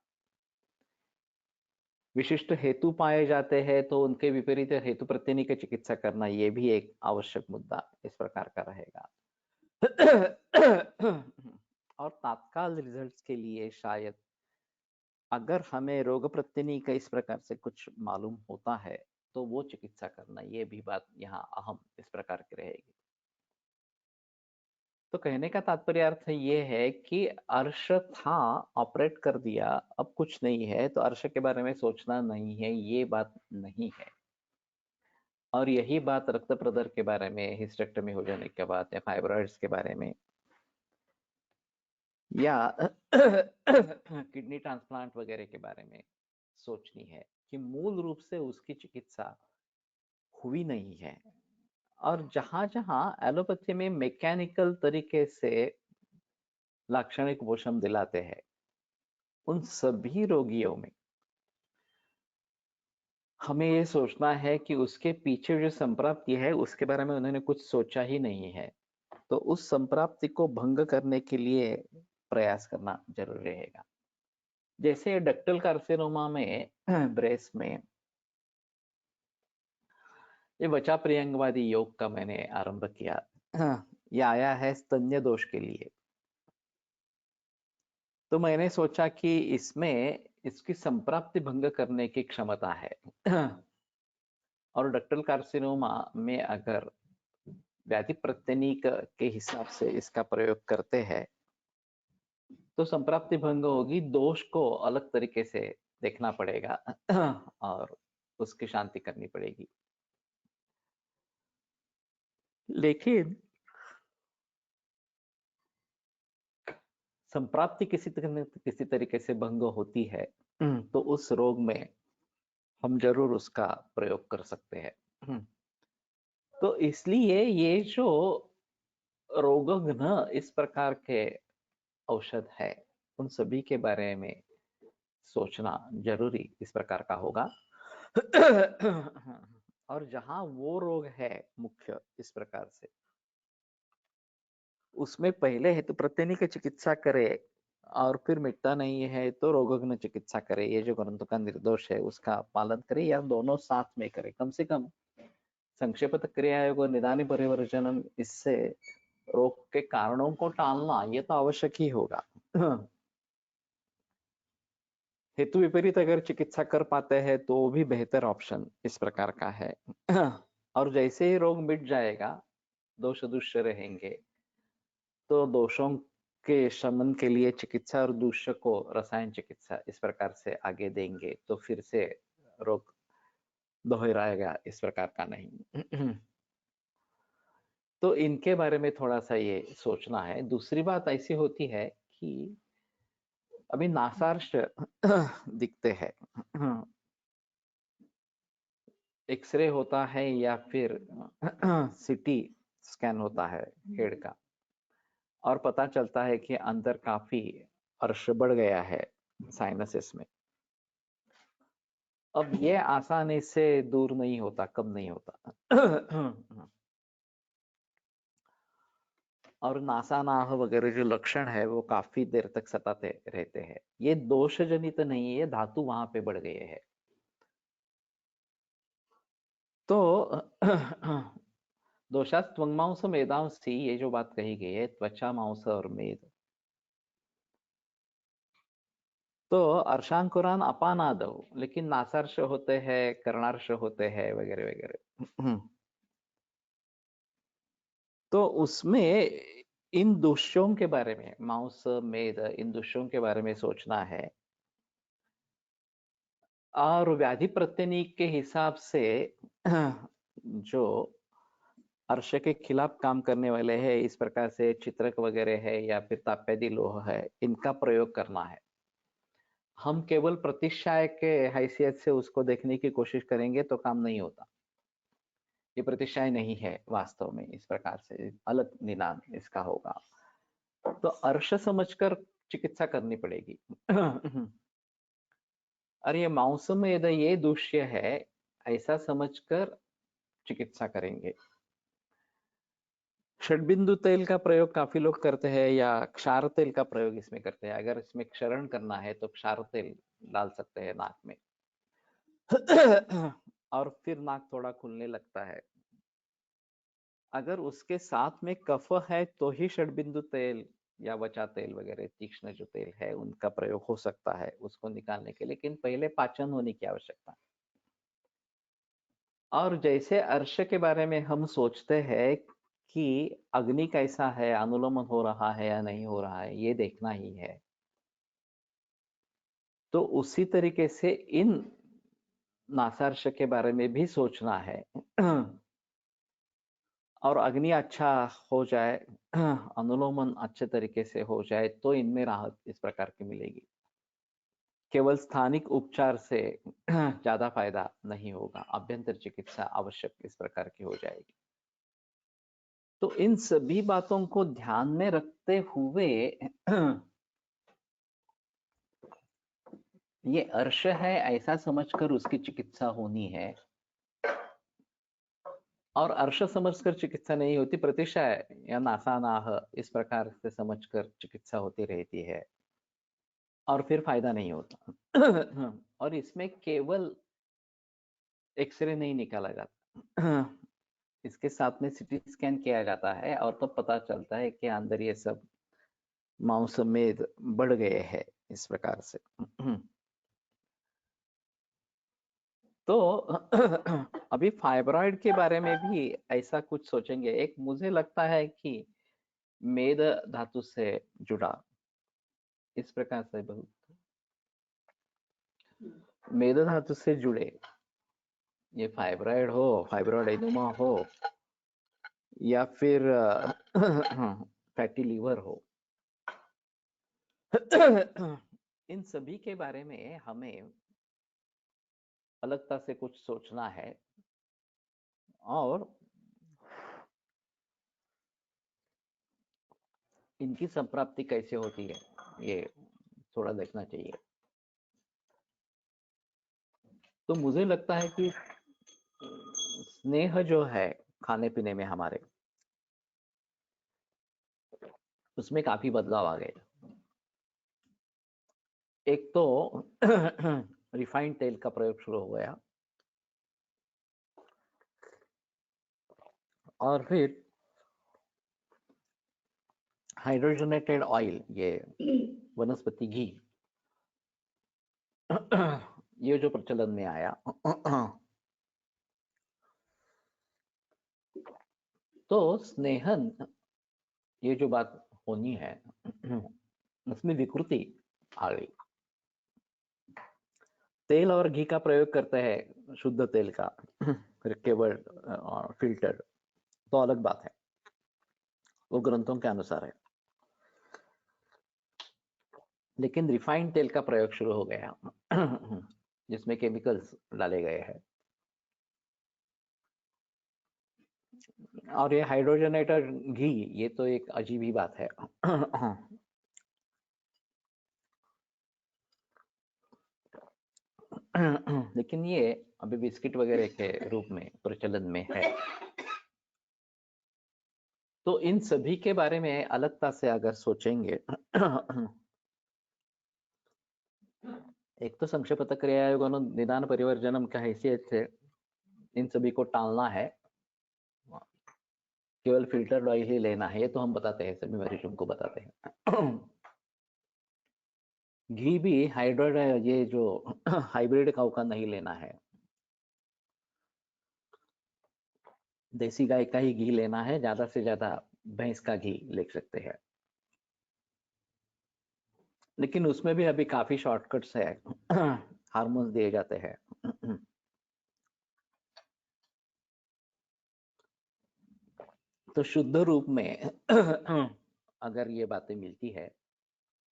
विशिष्ट हेतु पाए जाते हैं तो उनके विपरीत हेतु प्रतिनिक चिकित्सा करना ये भी एक आवश्यक मुद्दा इस प्रकार का रहेगा। और तात्काल रिजल्ट्स के लिए शायद अगर हमें रोग प्रतिनिक इस प्रकार से कुछ मालूम होता है तो वो चिकित्सा करना, ये भी बात यहाँ अहम इस प्रकार की रहेगी। तो कहने का तात्पर्य अर्थ ये है कि अर्श था, ऑपरेट कर दिया, अब कुछ नहीं है तो अर्श के बारे में सोचना नहीं है, ये बात नहीं है। और यही बात रक्त प्रदर के बारे में, हिस्टेक्टमी हो जाने के बाद, या फाइब्रॉइड्स के बारे में, या किडनी ट्रांसप्लांट वगैरह के बारे में सोचनी है कि मूल रूप से उसकी चिकित्सा हुई नहीं है। और जहां जहां एलोपैथी में मैकेनिकल तरीके से लाक्षणिक पोषण दिलाते हैं, उन सभी रोगियों में हमें ये सोचना है कि उसके पीछे जो संप्राप्ति है उसके बारे में उन्होंने कुछ सोचा ही नहीं है, तो उस संप्राप्ति को भंग करने के लिए प्रयास करना जरूरी रहेगा। जैसे डक्टल कार्सिनोमा में ब्रेस्ट में ये वचा प्रियंगवादी योग का मैंने आरंभ किया, ये आया है स्तन्य दोष के लिए। तो मैंने सोचा कि इसमें इसकी संप्राप्ति भंग करने की क्षमता है। और डक्टल कार्सिनोमा में अगर व्याधि प्रतिनिक के हिसाब से इसका प्रयोग करते हैं तो संप्राप्ति भंग होगी, दोष को अलग तरीके से देखना पड़ेगा और उसकी शांति करनी पड़ेगी। लेकिन संप्राप्ति किसी तरीके से भंग होती है तो उस रोग में हम जरूर उसका प्रयोग कर सकते हैं। तो इसलिए ये जो रोगघ्न इस प्रकार के औषध है, उन सभी के बारे में सोचना जरूरी इस प्रकार का होगा। और जहां वो रोग है मुख्य इस प्रकार से, उसमें पहले हेतु प्रतिनिक चिकित्सा करे और फिर मिटता नहीं है तो रोगघ्न चिकित्सा करे। ये जो ग्रंथों का निर्दोष है उसका पालन करे, या दोनों साथ में करे। कम से कम संक्षेपत क्रियायोग और निदानी परिवर्जनम, इससे रोग के कारणों को टालना ये तो आवश्यक ही होगा। हेतु विपरीत अगर चिकित्सा कर पाते हैं तो भी बेहतर ऑप्शन इस प्रकार का है। और जैसे ही रोग मिट जाएगा, दोष दुष्य रहेंगे, तो दोषों के शमन के लिए चिकित्सा और दूष्य को रसायन चिकित्सा इस प्रकार से आगे देंगे, तो फिर से रोग दोहराएगा इस प्रकार का नहीं। तो इनके बारे में थोड़ा सा ये सोचना है। दूसरी बात ऐसी होती है कि अभी नासार्श दिखते हैं, एक्सरे होता है या फिर सीटी स्कैन होता है हेड का, और पता चलता है कि अंदर काफी अर्श बढ़ गया है साइनसेस में। अब ये आसानी से दूर नहीं होता, कम नहीं होता। और नासानाह वगैरह जो लक्षण है वो काफी देर तक सताते रहते हैं। ये दोष जनित नहीं है, धातु वहां पे बढ़ गए हैं। तो दोषात त्वंगमांस मेदांसी, ये जो बात कही गई है त्वचा मांस और मेद, तो अर्शांकुरान अपानादव, लेकिन नासार्श होते हैं, कर्णार्श होते हैं वगैरह वगैरह। तो उसमें इन दोषों के बारे में, मांस मेद इन दोषों के बारे में सोचना है। और व्याधि प्रत्यनीक के हिसाब से जो अर्श के खिलाफ काम करने वाले हैं, इस प्रकार से चित्रक वगैरह है या फिर ताप्यादि लोह है, इनका प्रयोग करना है। हम केवल प्रतिशाय के हैसियत से उसको देखने की कोशिश करेंगे तो काम नहीं होता। ये प्रतिशाय नहीं है वास्तव में, इस प्रकार से अलग निदान इसका होगा। तो अर्श समझकर चिकित्सा करनी पड़ेगी। और ये मांस में यदि ये दूष्य है, ऐसा समझकर चिकित्सा करेंगे। षड्बिंदु तेल का प्रयोग काफी लोग करते हैं, या क्षार तेल का प्रयोग इसमें करते हैं। अगर इसमें क्षरण करना है तो क्षार तेल डाल सकते हैं नाक में। और फिर नाक थोड़ा खुलने लगता है। अगर उसके साथ में कफ है तो ही षड्बिंदु तेल या वचा तेल वगैरह तीक्ष्ण जो तेल है उनका प्रयोग हो सकता है उसको निकालने के लिए, लेकिन पहले पाचन होने की आवश्यकता है। और जैसे अर्श के बारे में हम सोचते हैं कि अग्नि कैसा है, अनुलोमन हो रहा है या नहीं हो रहा है, ये देखना ही है। तो उसी तरीके से इन नासार्श के बारे में भी सोचना है। और अग्नि अच्छा हो जाए, अनुलोमन अच्छे तरीके से हो जाए तो इनमें राहत इस प्रकार की मिलेगी। केवल स्थानिक उपचार से ज्यादा फायदा नहीं होगा, अभ्यंतर चिकित्सा आवश्यक इस प्रकार की हो जाएगी। तो इन सभी बातों को ध्यान में रखते हुए ये अर्श है ऐसा समझकर उसकी चिकित्सा होनी है। और अर्श समझकर चिकित्सा नहीं होती, प्रतिशय या नासानाह इस प्रकार से समझकर चिकित्सा होती रहती है और फिर फायदा नहीं होता। और इसमें केवल एक्सरे नहीं निकाला जाता, इसके साथ में सीटी स्कैन किया जाता है और तब पता चलता है कि अंदर ये सब मांस मेद बढ़ गए हैं इस प्रकार से। तो अभी फाइब्रॉइड के बारे में भी ऐसा कुछ सोचेंगे। एक मुझे लगता है कि मेद धातु से जुड़ा इस प्रकार से, बहुत मेद धातु से जुड़े ये फाइब्रॉइड हो, फाइब्रॉइड एडोमा हो, या फिर फैटी लीवर हो, इन सभी के बारे में हमें अलगता से कुछ सोचना है। और इनकी संप्राप्ति कैसे होती है ये थोड़ा देखना चाहिए। तो मुझे लगता है कि स्नेह जो है खाने पीने में हमारे, उसमें काफी बदलाव आ गए। एक तो रिफाइंड तेल का प्रयोग शुरू हो गया, और फिर हाइड्रोजनेटेड ऑयल, ये वनस्पति घी, ये जो प्रचलन में आया। तो स्नेहन ये जो बात होनी है, उसमें विकृति आ गई। तेल और घी का प्रयोग करते हैं, शुद्ध तेल का, फिर केवल फिल्टर, तो अलग बात है, वो ग्रंथों के अनुसार है। लेकिन रिफाइंड तेल का प्रयोग शुरू हो गया, जिसमें केमिकल्स डाले गए हैं। और ये हाइड्रोजनेटेड घी, ये तो एक अजीब ही बात है। लेकिन ये अभी बिस्किट वगैरह के रूप में प्रचलन में है। तो इन सभी के बारे में अलगता से अगर सोचेंगे, एक तो संक्षेपतः क्रियायोगों निदान परिवर्जनम का हैसियत से इन सभी को टालना है, केवल फिल्टर ऑयल ही लेना है, ये तो हम बताते हैं, सभी मरीजों को बताते हैं। घी भी हाइड्रोड, ये जो हाइब्रिड काऊ का नहीं लेना है, देसी गाय का ही घी लेना है, ज्यादा से ज्यादा भैंस का घी ले सकते हैं, लेकिन उसमें भी अभी काफी शॉर्टकट्स है। हार्मोन्स दिए जाते हैं। तो शुद्ध रूप में अगर ये बातें मिलती है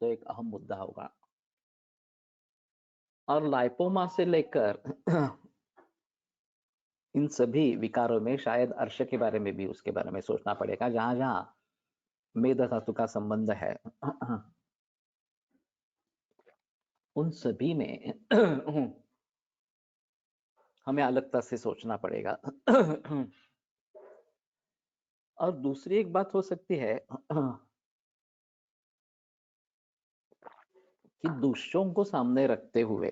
तो एक अहम मुद्दा होगा। और लाइपोमा से लेकर इन सभी विकारों में शायद अर्श के बारे में भी, उसके बारे में सोचना पड़ेगा, जहां जहां मेद धातु का संबंध है। उन सभी में हमें अलगता से सोचना पड़ेगा। और दूसरी एक बात हो सकती है कि दूषों को सामने रखते हुए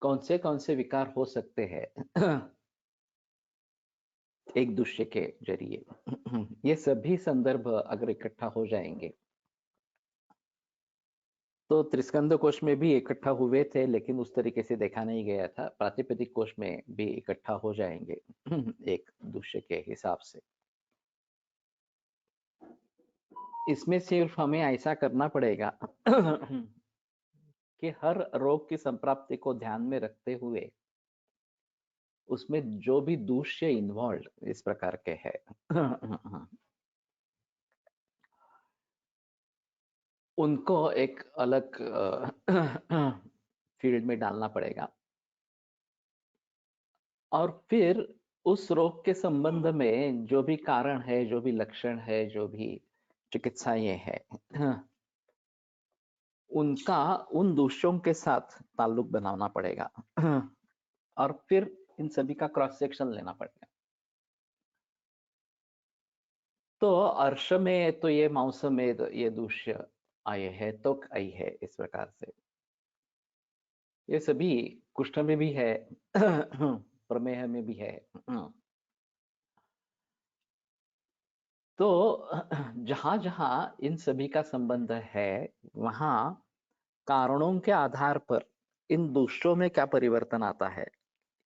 कौन से विकार हो सकते हैं एक दूसरे के जरिए। ये सभी संदर्भ अगर इकट्ठा हो जाएंगे तो त्रिस्कंद कोश में भी इकट्ठा हुए थे, लेकिन उस तरीके से देखा नहीं गया था। प्रातिपदिक कोश में भी इकट्ठा हो जाएंगे एक दूसरे के हिसाब से। इसमें सिर्फ हमें ऐसा करना पड़ेगा कि हर रोग की संप्राप्ति को ध्यान में रखते हुए उसमें जो भी दूष्य इन्वॉल्व इस प्रकार के है उनको एक अलग फील्ड में डालना पड़ेगा। और फिर उस रोग के संबंध में जो भी कारण है, जो भी लक्षण है, जो भी चिकित्साएं है, उनका उन दोषों के साथ ताल्लुक बनाना पड़ेगा। और फिर इन सभी का क्रॉस सेक्शन लेना पड़ेगा। तो अर्श में तो ये मांस में ये दूष्य आए है, त्वक आई है, इस प्रकार से ये सभी कुष्ठ में भी है, प्रमेह में भी है। तो जहां जहां इन सभी का संबंध है, वहां कारणों के आधार पर इन दोषों में क्या परिवर्तन आता है,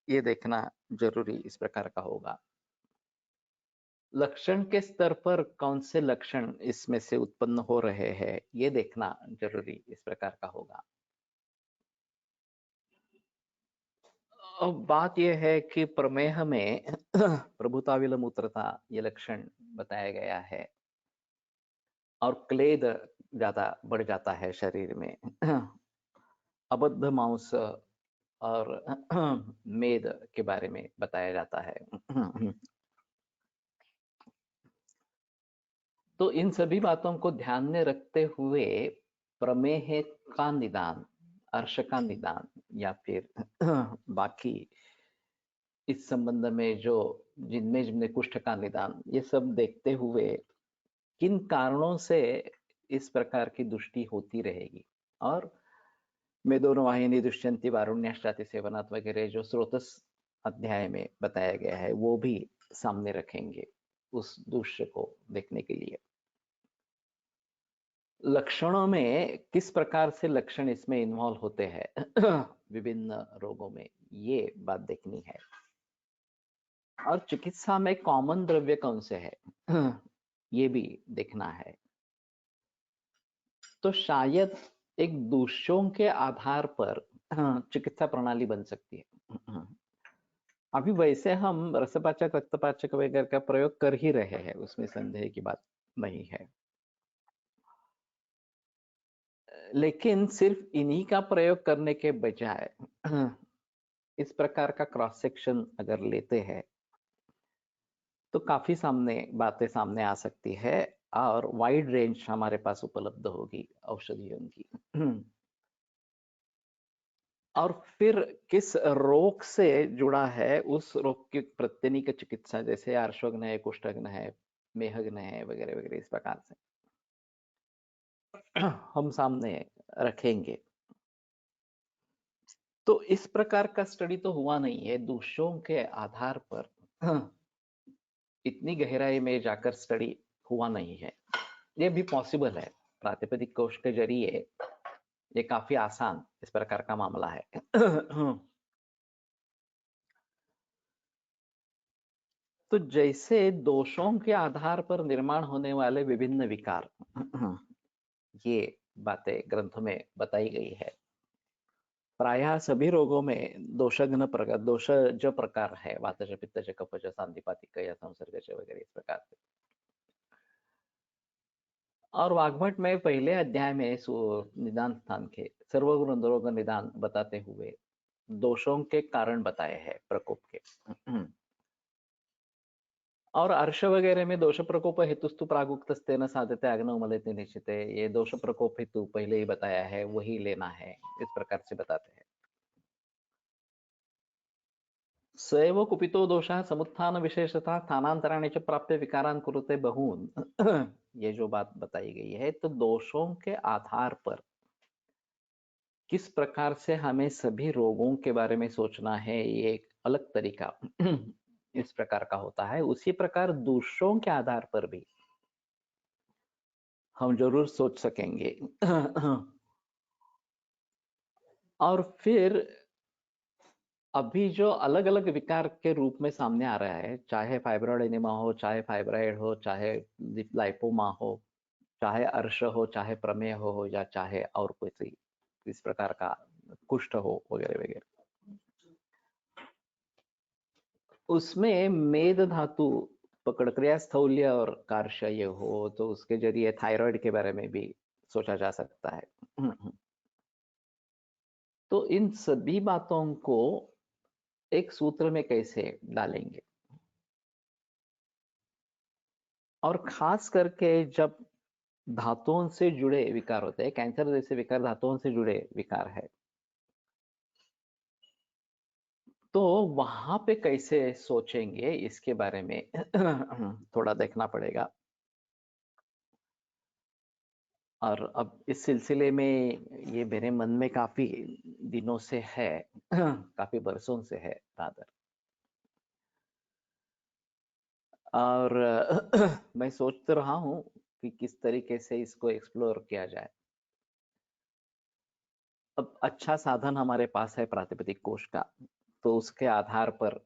ये देखना जरूरी इस प्रकार का होगा। लक्षण के स्तर पर कौन से लक्षण इसमें से उत्पन्न हो रहे हैं, ये देखना जरूरी इस प्रकार का होगा। अब बात यह है कि प्रमेह में प्रभुता विलमूत्रता ये लक्षण बताया गया है, और क्लेद ज्यादा बढ़ जाता है शरीर में। अबद्ध मांस और मेद के बारे में बताया जाता है। तो इन सभी बातों को ध्यान में रखते हुए प्रमेह का निदान, अर्श का निदान, या फिर बाकी इस संबंध में जो जिनमें जिनमें कुष्ठ का निदान, ये सब देखते हुए किन कारणों से इस प्रकार की दृष्टि होती रहेगी, और मेदोन वाहिनी दुष्यंती वारुण्याश्चाति सेवनात् वगैरह जो स्रोतस अध्याय में बताया गया है, वो भी सामने रखेंगे उस दृश्य को देखने के लिए। लक्षणों में किस प्रकार से लक्षण इसमें इन्वॉल्व होते हैं विभिन्न रोगों में, ये बात देखनी है। और चिकित्सा में कॉमन द्रव्य कौन से है ये भी देखना है। तो शायद एक दोषों के आधार पर चिकित्सा प्रणाली बन सकती है। अभी वैसे हम रसपाचक, रक्तपाचक वगैरह का प्रयोग कर ही रहे हैं, उसमें संदेह की बात नहीं है, लेकिन सिर्फ इन्हीं का प्रयोग करने के बजाय इस प्रकार का क्रॉस सेक्शन अगर लेते हैं तो काफी बातें सामने आ सकती है, और वाइड रेंज हमारे पास उपलब्ध होगी औषधियों की। और फिर किस रोग से जुड़ा है, उस रोग की प्रत्यनिक चिकित्सा, जैसे आर्शोग्न है, कुष्ठग्न है, मेहग्न है, वगैरह वगैरह, इस प्रकार से हम सामने रखेंगे। तो इस प्रकार का स्टडी तो हुआ नहीं है, दोषों के आधार पर इतनी गहराई में जाकर स्टडी हुआ नहीं है। ये भी पॉसिबल है, प्रातिपदिक कोश के जरिए ये काफी आसान इस प्रकार का मामला है। तो जैसे दोषों के आधार पर निर्माण होने वाले विभिन्न विकार, ये बातें ग्रंथों में बताई गई है। प्रायः सभी रोगों में दोषज प्रकार है, वातज पित्तज कफज सांधिपातिक या संसर्गज वगैरह इस प्रकार से। और वाग्भट में पहले अध्याय में निदान स्थान के सर्वगुण रोग निदान बताते हुए दोषों के कारण बताए हैं प्रकोप के। और अर्श वगैरह में दोष प्रकोप हेतुस्तु प्रागुक्तस्तेन साध्यते अग्नौ मलेति निश्चिते, ये दोष प्रकोप हेतु पहले ही बताया है, वही लेना है, इस प्रकार से बताते हैं। सैव कुपितो दोषः समुत्थान विशेषता स्थानांतराणि च प्राप्य विकारान कुरुते बहून। ये जो बात बताई गई है, तो दोषों के आधार पर किस प्रकार से हमें सभी रोगों के बारे में सोचना है, ये एक अलग तरीका इस प्रकार का होता है। उसी प्रकार दोषों के आधार पर भी हम जरूर सोच सकेंगे। और फिर अभी जो अलग अलग विकार के रूप में सामने आ रहा है, चाहे फाइब्रॉइड एनिमा हो, चाहे फाइब्रॉइड हो, चाहे लाइपोमा हो, चाहे अर्श हो, चाहे प्रमेय हो, या चाहे और कोई इस प्रकार का कुष्ठ हो वगैरह वगैरह, उसमें मेद धातु पकड़ क्रिया स्थौल्य और कार्शय हो, तो उसके जरिए थायराइड के बारे में भी सोचा जा सकता है। तो इन सभी बातों को एक सूत्र में कैसे डालेंगे, और खास करके जब धातुओं से जुड़े विकार होते हैं, कैंसर जैसे विकार धातुओं से जुड़े विकार है, तो वहां पे कैसे सोचेंगे इसके बारे में थोड़ा देखना पड़ेगा। और अब इस सिलसिले में ये मेरे मन में काफी दिनों से है, काफी बरसों से है रादर। और मैं सोच तो रहा हूँ कि किस तरीके से इसको एक्सप्लोर किया जाए। अब अच्छा साधन हमारे पास है प्रातिपदिक कोश का, तो उसके आधार पर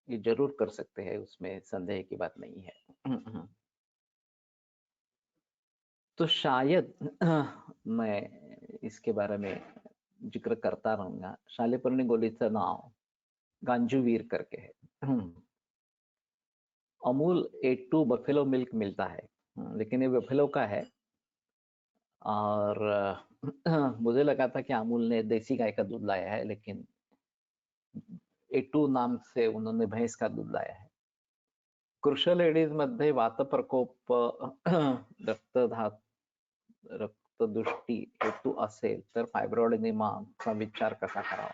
ये जरूर कर सकते हैं, उसमें संदेह की बात नहीं है। तो शायद मैं इसके बारे में जिक्र करता रहूंगा। शालेपर्णी गोलीचं नाव गांजूवीर करके है। अमूल A2 बफेलो मिल्क मिलता है, लेकिन ये बफेलो का है। और मुझे लगा था कि अमूल ने देसी गाय का दूध लाया है, लेकिन A2 नाम से उन्होंने भैंस का दूध लाया है। कृष्ण लेडीज मध्ये वात प्रकोप रक्तदुष्टी हेतू असेल तर फायब्रॉइड एनिमाचा विचार कसा करावा।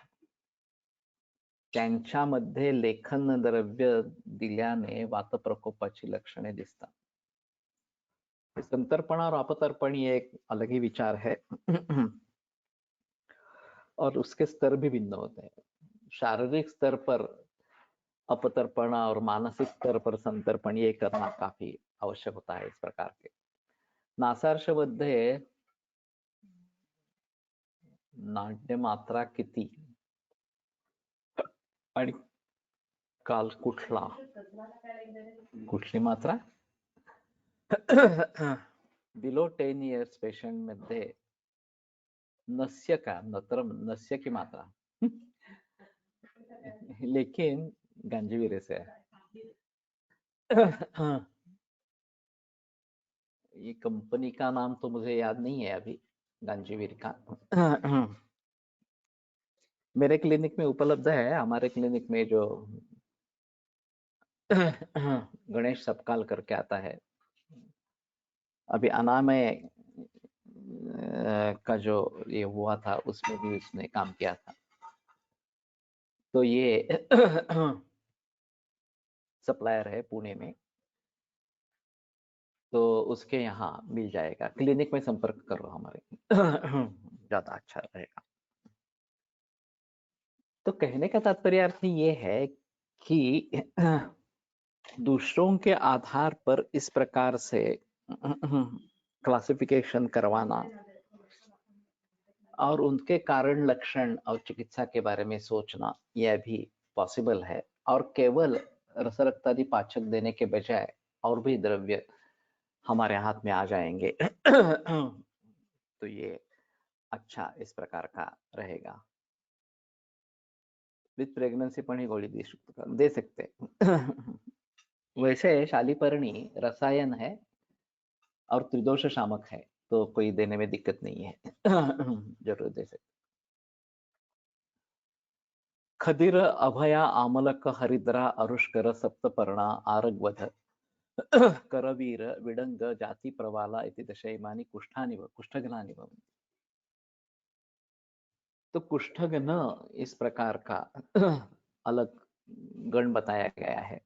त्यांच्यामध्ये लेखन द्रव्य दिल्याने वात प्रकोपाची लक्षणे दिसतात। संतर्पण और अपतर्पण ये एक अलग ही विचार है। और उसके स्तर भी भिन्न होते हैं। शारीरिक स्तर पर अपतर्पण और मानसिक स्तर पर संतर्पण ये करना काफी आवश्यक होता है। इस प्रकार के नासार्श मध्ये नाट्य मात्रा किती आणि काल कुठली मात्रा बिलो 10 इयर्स पेशंट मध्ये नस्य का नस्य की मात्रा लेकिन गांजीवीर से है। ये कंपनी का नाम तो मुझे याद नहीं है अभी, गांजीवीर का। मेरे क्लिनिक में उपलब्ध है। हमारे क्लिनिक में जो गणेश सपकाल करके आता है, अभी अनामय का जो ये हुआ था उसमें भी उसने काम किया था। तो ये सप्लायर है पुणे में, तो उसके यहाँ मिल जाएगा। क्लिनिक में संपर्क करो हमारे, ज्यादा अच्छा रहेगा। तो कहने का तात्पर्य ये है कि दूसरों के आधार पर इस प्रकार से क्लासिफिकेशन करवाना और उनके कारण लक्षण और चिकित्सा के बारे में सोचना, यह भी पॉसिबल है। और केवल रसरक्तादि पाचक देने के बजाय और भी द्रव्य हमारे हाथ में आ जाएंगे तो ये अच्छा इस प्रकार का रहेगा। विथ प्रेगनेंसी पण ही गोळी दे सकते वैसे शालीपर्णी रसायन है और त्रिदोष शामक है, तो कोई देने में दिक्कत नहीं है जरूर दे सकते। खदिर अभया आमलक हरिद्रा अरुष्कर सप्तपर्णा आरगवध करवीर विडंग जाति प्रवाला इति दशैमानि कुष्ठघ्नानि भवन्ति। तो कुष्ठघ्न इस प्रकार का अलग गण बताया गया है।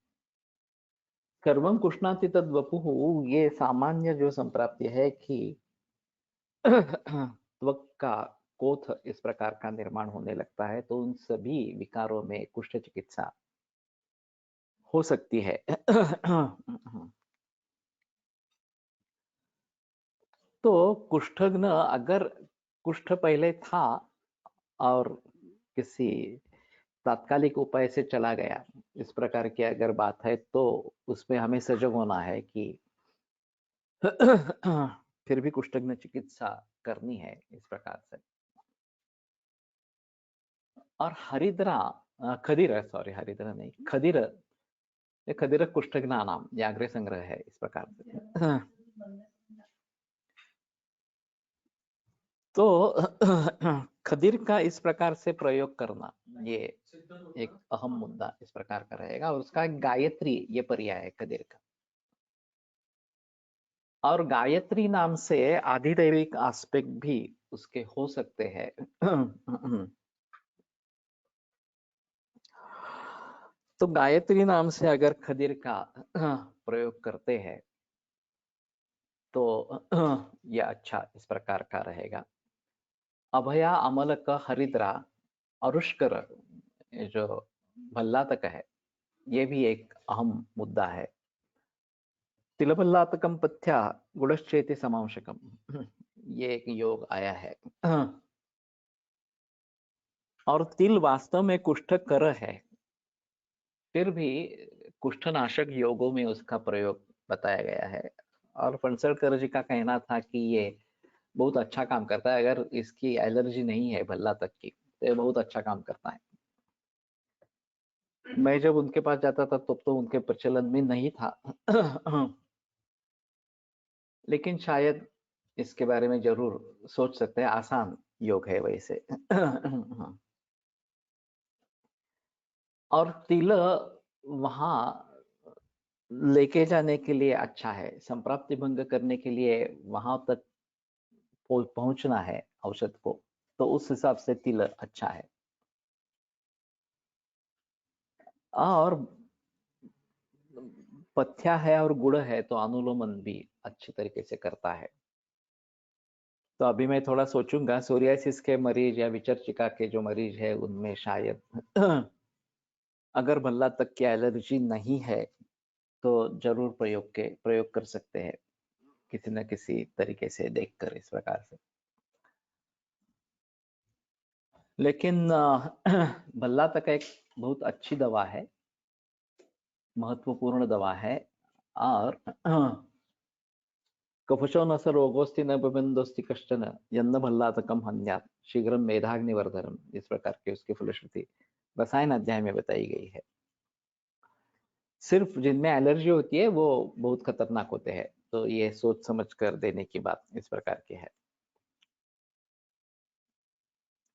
सर्वम कुष्णाति तद वपुः, ये सामान्य जो संप्राप्ति है कि त्वक का कोथ इस प्रकार का निर्माण होने लगता है, तो उन सभी विकारों में कुष्ठ चिकित्सा हो सकती है। तो कुष्ठघ्न, अगर कुष्ठ पहले था और किसी तात्कालिक उपाय से चला गया, इस प्रकार की अगर बात है, तो उसमें हमें सजग होना है कि फिर भी कुष्ठघ्न चिकित्सा करनी है इस प्रकार से। और हरिद्रा खदिर, सॉरी हरिद्रा नहीं, खदिर, ये खदिर कुष्ठघ्ना नाम व्याघ्र संग्रह है इस प्रकार से। तो खदिर का इस प्रकार से प्रयोग करना ये एक अहम मुद्दा इस प्रकार का रहेगा। और उसका गायत्री ये पर्याय है खदिर का। और गायत्री नाम से आधिदैविक आस्पेक्ट भी उसके हो सकते हैं। तो गायत्री नाम से अगर खदिर का प्रयोग करते हैं तो यह अच्छा इस प्रकार का रहेगा। अभया अमलक हरिद्रा अरुष्कर, ये जो भल्लातक है, ये भी एक अहम मुद्दा है। तिलभल्लातकम पथ्या गुणश्चेति समांशकम, ये एक योग आया है। और तिल वास्तव में कुष्ठकर है, फिर भी कुष्ठनाशक योगों में उसका प्रयोग बताया गया है। और फणसलकर जी का कहना था कि ये बहुत अच्छा काम करता है, अगर इसकी एलर्जी नहीं है भल्ला तक की तो ये बहुत अच्छा काम करता है। मैं जब उनके पास जाता था तब तो उनके प्रचलन में नहीं था लेकिन शायद इसके बारे में जरूर सोच सकते हैं, आसान योग है वैसे। और तिल वहां लेके जाने के लिए अच्छा है, संप्राप्ति भंग करने के लिए वहां तक पहुंचना है औषध को, तो उस हिसाब से तिल अच्छा है। और पथ्या है और गुड़ है तो अनुलोमन भी अच्छी तरीके से करता है। तो अभी मैं थोड़ा सोचूंगा, सोरियासिस के मरीज या विचर्चिका के जो मरीज है उनमें शायद अगर भल्ला तक की एलर्जी नहीं है तो जरूर प्रयोग कर सकते हैं किसी न किसी तरीके से देखकर इस प्रकार से। लेकिन भल्ला तक एक बहुत अच्छी दवा है, महत्वपूर्ण दवा है। और कफशो न स रोगोस्ति न बबंदोस्ति कश्चन यन्न भल्लातकम हन्यात् शीघ्रम मेधाग्निवर्धनम, इस प्रकार की उसकी फलश्रुति रसायन अध्याय में बताई गई है। सिर्फ जिनमें एलर्जी होती है वो बहुत खतरनाक होते हैं, तो ये सोच समझ कर देने की बात इस प्रकार की है।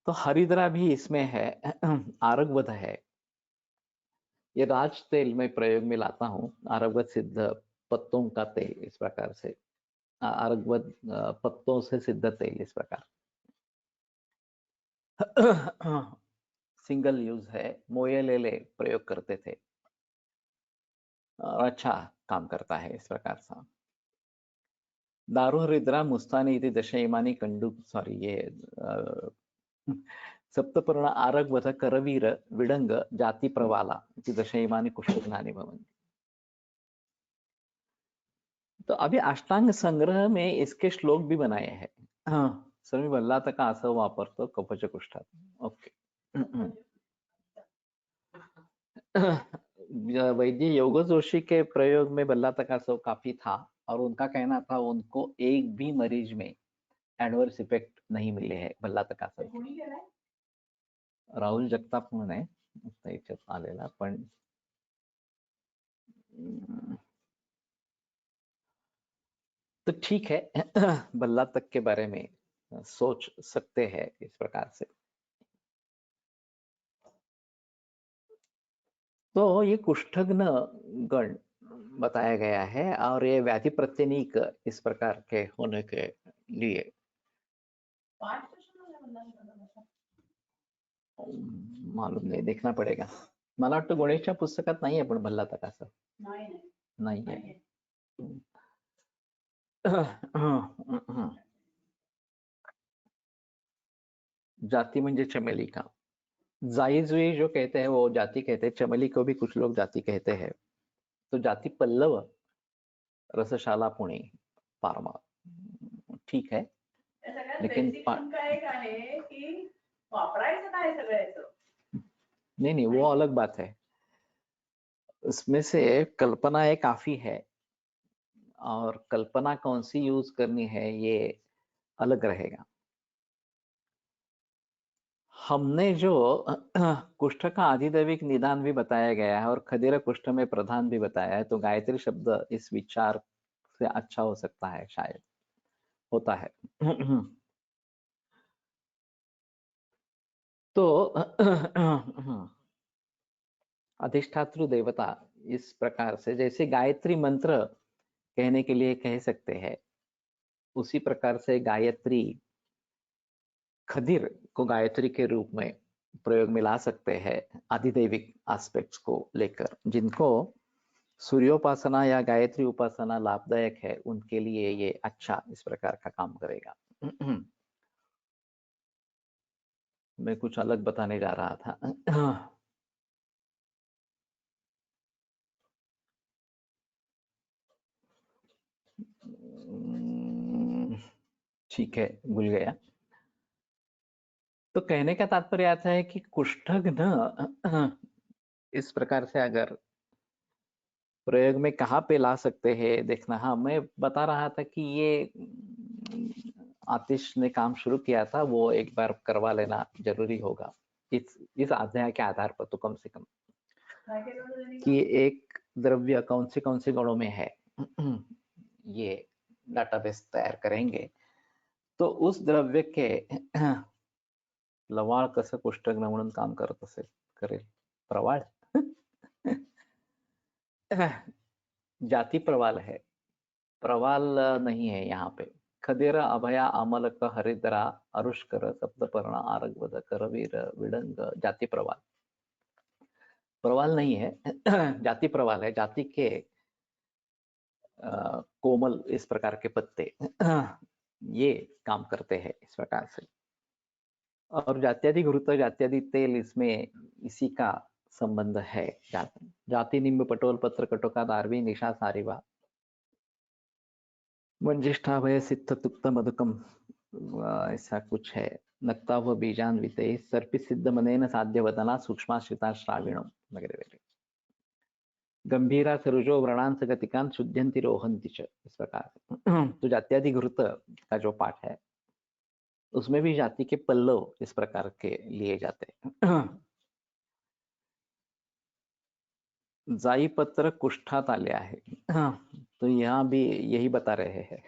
तो हरिद्रा भी इसमें है, आरगवध है, ये राज तेल में प्रयोग में लाता हूँ, आरगवध सिद्ध पत्तों का तेल इस प्रकार से, आरगवध पत्तों से सिद्ध तेल इस प्रकार। सिंगल यूज है, मोयलेले प्रयोग करते थे और अच्छा काम करता है इस प्रकार से। दारू हरिद्रा मुस्तानी इति दशैमानी कंडू, सॉरी ये सप्तपर्ण आरगवध करवीर विडंग जाति प्रवाला इति दशैमानी कुष्ठघ्नानि भवन्ति। तो अभी अष्टांग संग्रह में इसके श्लोक भी बनाए हैं। हाँ, स्वामी भल्लातका असं वापरतो कफच कुष्ठात। ओके। वैद्य योग जोशी के प्रयोग में बल्ला तकासव काफी था और उनका कहना था उनको एक भी मरीज में एडवर्स इफेक्ट नहीं मिले हैं बल्ला तकासव के. राहुल जगताप म्हणून आहे आता याच्यात आलेला पण तो ठीक है. बल्ला तक के बारे में सोच सकते हैं इस प्रकार से. तो ये कुष्ठग्न गण बताया गया है और ये व्याधि प्रत्यनीक इस प्रकार के होने के लिए मालूम नहीं, देखना पड़ेगा. मला वाटतं गणेशच्या पुस्तकात नाही आहे पण भल्ला तकासव नाही आहे. जाति म्हणजे चमेली का. जाई जुई जो कहते हैं वो जाति कहते हैं, चमेली को भी कुछ लोग जाति कहते हैं. तो जाति पल्लव रसशाला पुणे फार्मा ठीक है. लेकिन नहीं नहीं वो अलग बात है. उसमें से कल्पना काफी है और कल्पना कौन सी यूज करनी है ये अलग रहेगा. हमने जो कुष्ठ का आधिदैविक निदान भी बताया गया है और खदीर कुष्ठ में प्रधान भी बताया है, तो गायत्री शब्द इस विचार से अच्छा हो सकता है, शायद होता है. तो अधिष्ठातृ देवता इस प्रकार से जैसे गायत्री मंत्र कहने के लिए कह सकते हैं, उसी प्रकार से गायत्री खदीर को गायत्री के रूप में प्रयोग में ला सकते हैं आधिदैविक एस्पेक्ट्स को लेकर. जिनको सूर्योपासना या गायत्री उपासना लाभदायक है उनके लिए ये अच्छा इस प्रकार का काम करेगा. मैं कुछ अलग बताने जा रहा था. ठीक है, भूल गया. तो कहने का तात्पर्य आता है कि कुष्ठग्न इस प्रकार से अगर प्रयोग में कहाँ पे ला सकते हैं देखना. हाँ, मैं बता रहा था कि ये आतिश ने काम शुरू किया था, वो एक बार करवा लेना जरूरी होगा इस अध्याय के आधार पर, तो कम से कम कि एक द्रव्य कौन से गणों में है ये डाटाबेस तयार करेंगे. तो उस द्रव्य के लवाळ कसं कुष्ठग्न म्हणून काम करत असेल, करेल. प्रवाळ जाति प्रवाल है, प्रवाल नहीं है यहाँ पे. खदेरा अभया अमलक हरिद्रा अरुष्कर सप्तपर्ण आरगवद करवीर विडंग जाति प्रवाल. प्रवाल नहीं है. जाति प्रवाल है. जाति के कोमल इस प्रकार के पत्ते ये काम करते हैं इस प्रकार से. और जात्यादि घृत जात्यादि तेल इसमें इसी का संबंध है. जाति निम्ब पटोल पत्र कटोका दारवी निशा सारिवा मंजिष्ठा भय सिद्ध तुक्त मधुकम ऐसा कुछ है. नक्ता व बीजान्विते सर्पि सिद्ध मनेन साध्य वदना सूक्ष्माश्रिता श्राविणो वगैरह वगैरह. गंभीरा सरुजो व्रणांस गतिकांत शुद्ध्यंति रोहंति च इस प्रकार. तो जात्यादि घृत का जो पाठ है उसमें भी जाति के पल्लव इस प्रकार के लिए जाते हैं. जाई पत्र कुष्ठात आले आहे. तो यहाँ भी यही बता रहे हैं.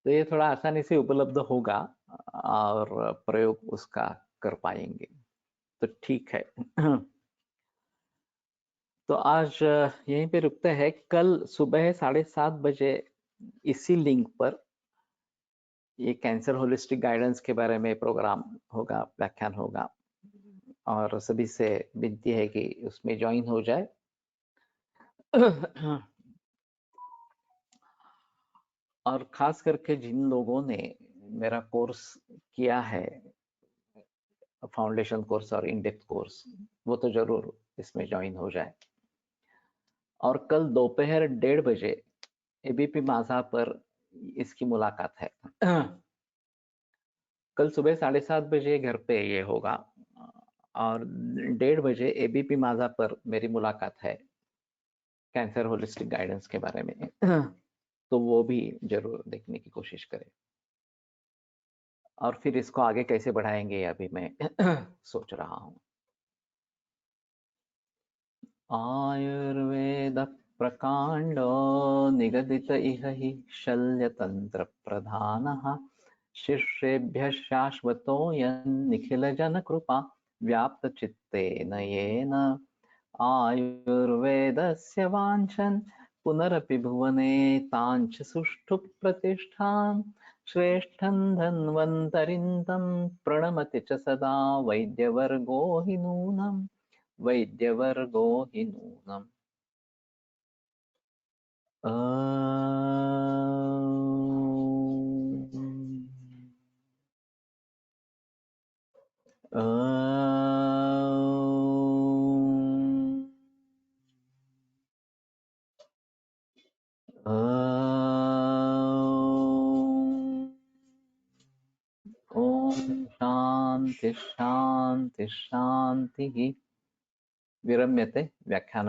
तो ये थोड़ा आसानी से उपलब्ध होगा और प्रयोग उसका कर पाएंगे, तो ठीक है. तो आज यहीं पे रुकते हैं. कल सुबह 7:30 बजे इसी लिंक पर ये कैंसर होलिस्टिक गाइडेंस के बारे में प्रोग्राम होगा, व्याख्यान होगा, और सभी से विनती है कि उसमें ज्वाइन हो जाए. और खास करके जिन लोगों ने मेरा कोर्स किया है, फाउंडेशन कोर्स और इनडेप्थ कोर्स, वो तो जरूर इसमें ज्वाइन हो जाए. और कल दोपहर 1:30 बजे एबीपी माझा पर इसकी मुलाकात है. कल सुबह 7:30 बजे घर पे ये होगा और 1:30 बजे एबीपी माझा पर मेरी मुलाकात है कैंसर होलिस्टिक गाइडेंस के बारे में। तो वो भी जरूर देखने की कोशिश करें। और फिर इसको आगे कैसे बढ़ाएंगे अभी मैं सोच रहा हूँ। आयुर्वेद प्रकांडो निगदित इह हि शल्यतंत्र प्रधानः शिष्येभ्यः शाश्वतोऽयं निखिलजनकृपा व्याप्तचित्तेन येन आयुर्वेदस्य वाञ्छन् पुनरपि भुवने ताञ्च सुष्ठु प्रतिष्ठां श्रेष्ठं धन्वन्तरिं तं प्रणमति च सदा वैद्यवर्गो हि नूनम् वैद्यवर्गो हि नूनम्। ॐ शान्ति शान्ति शान्तिः। विरम्यते व्याख्यान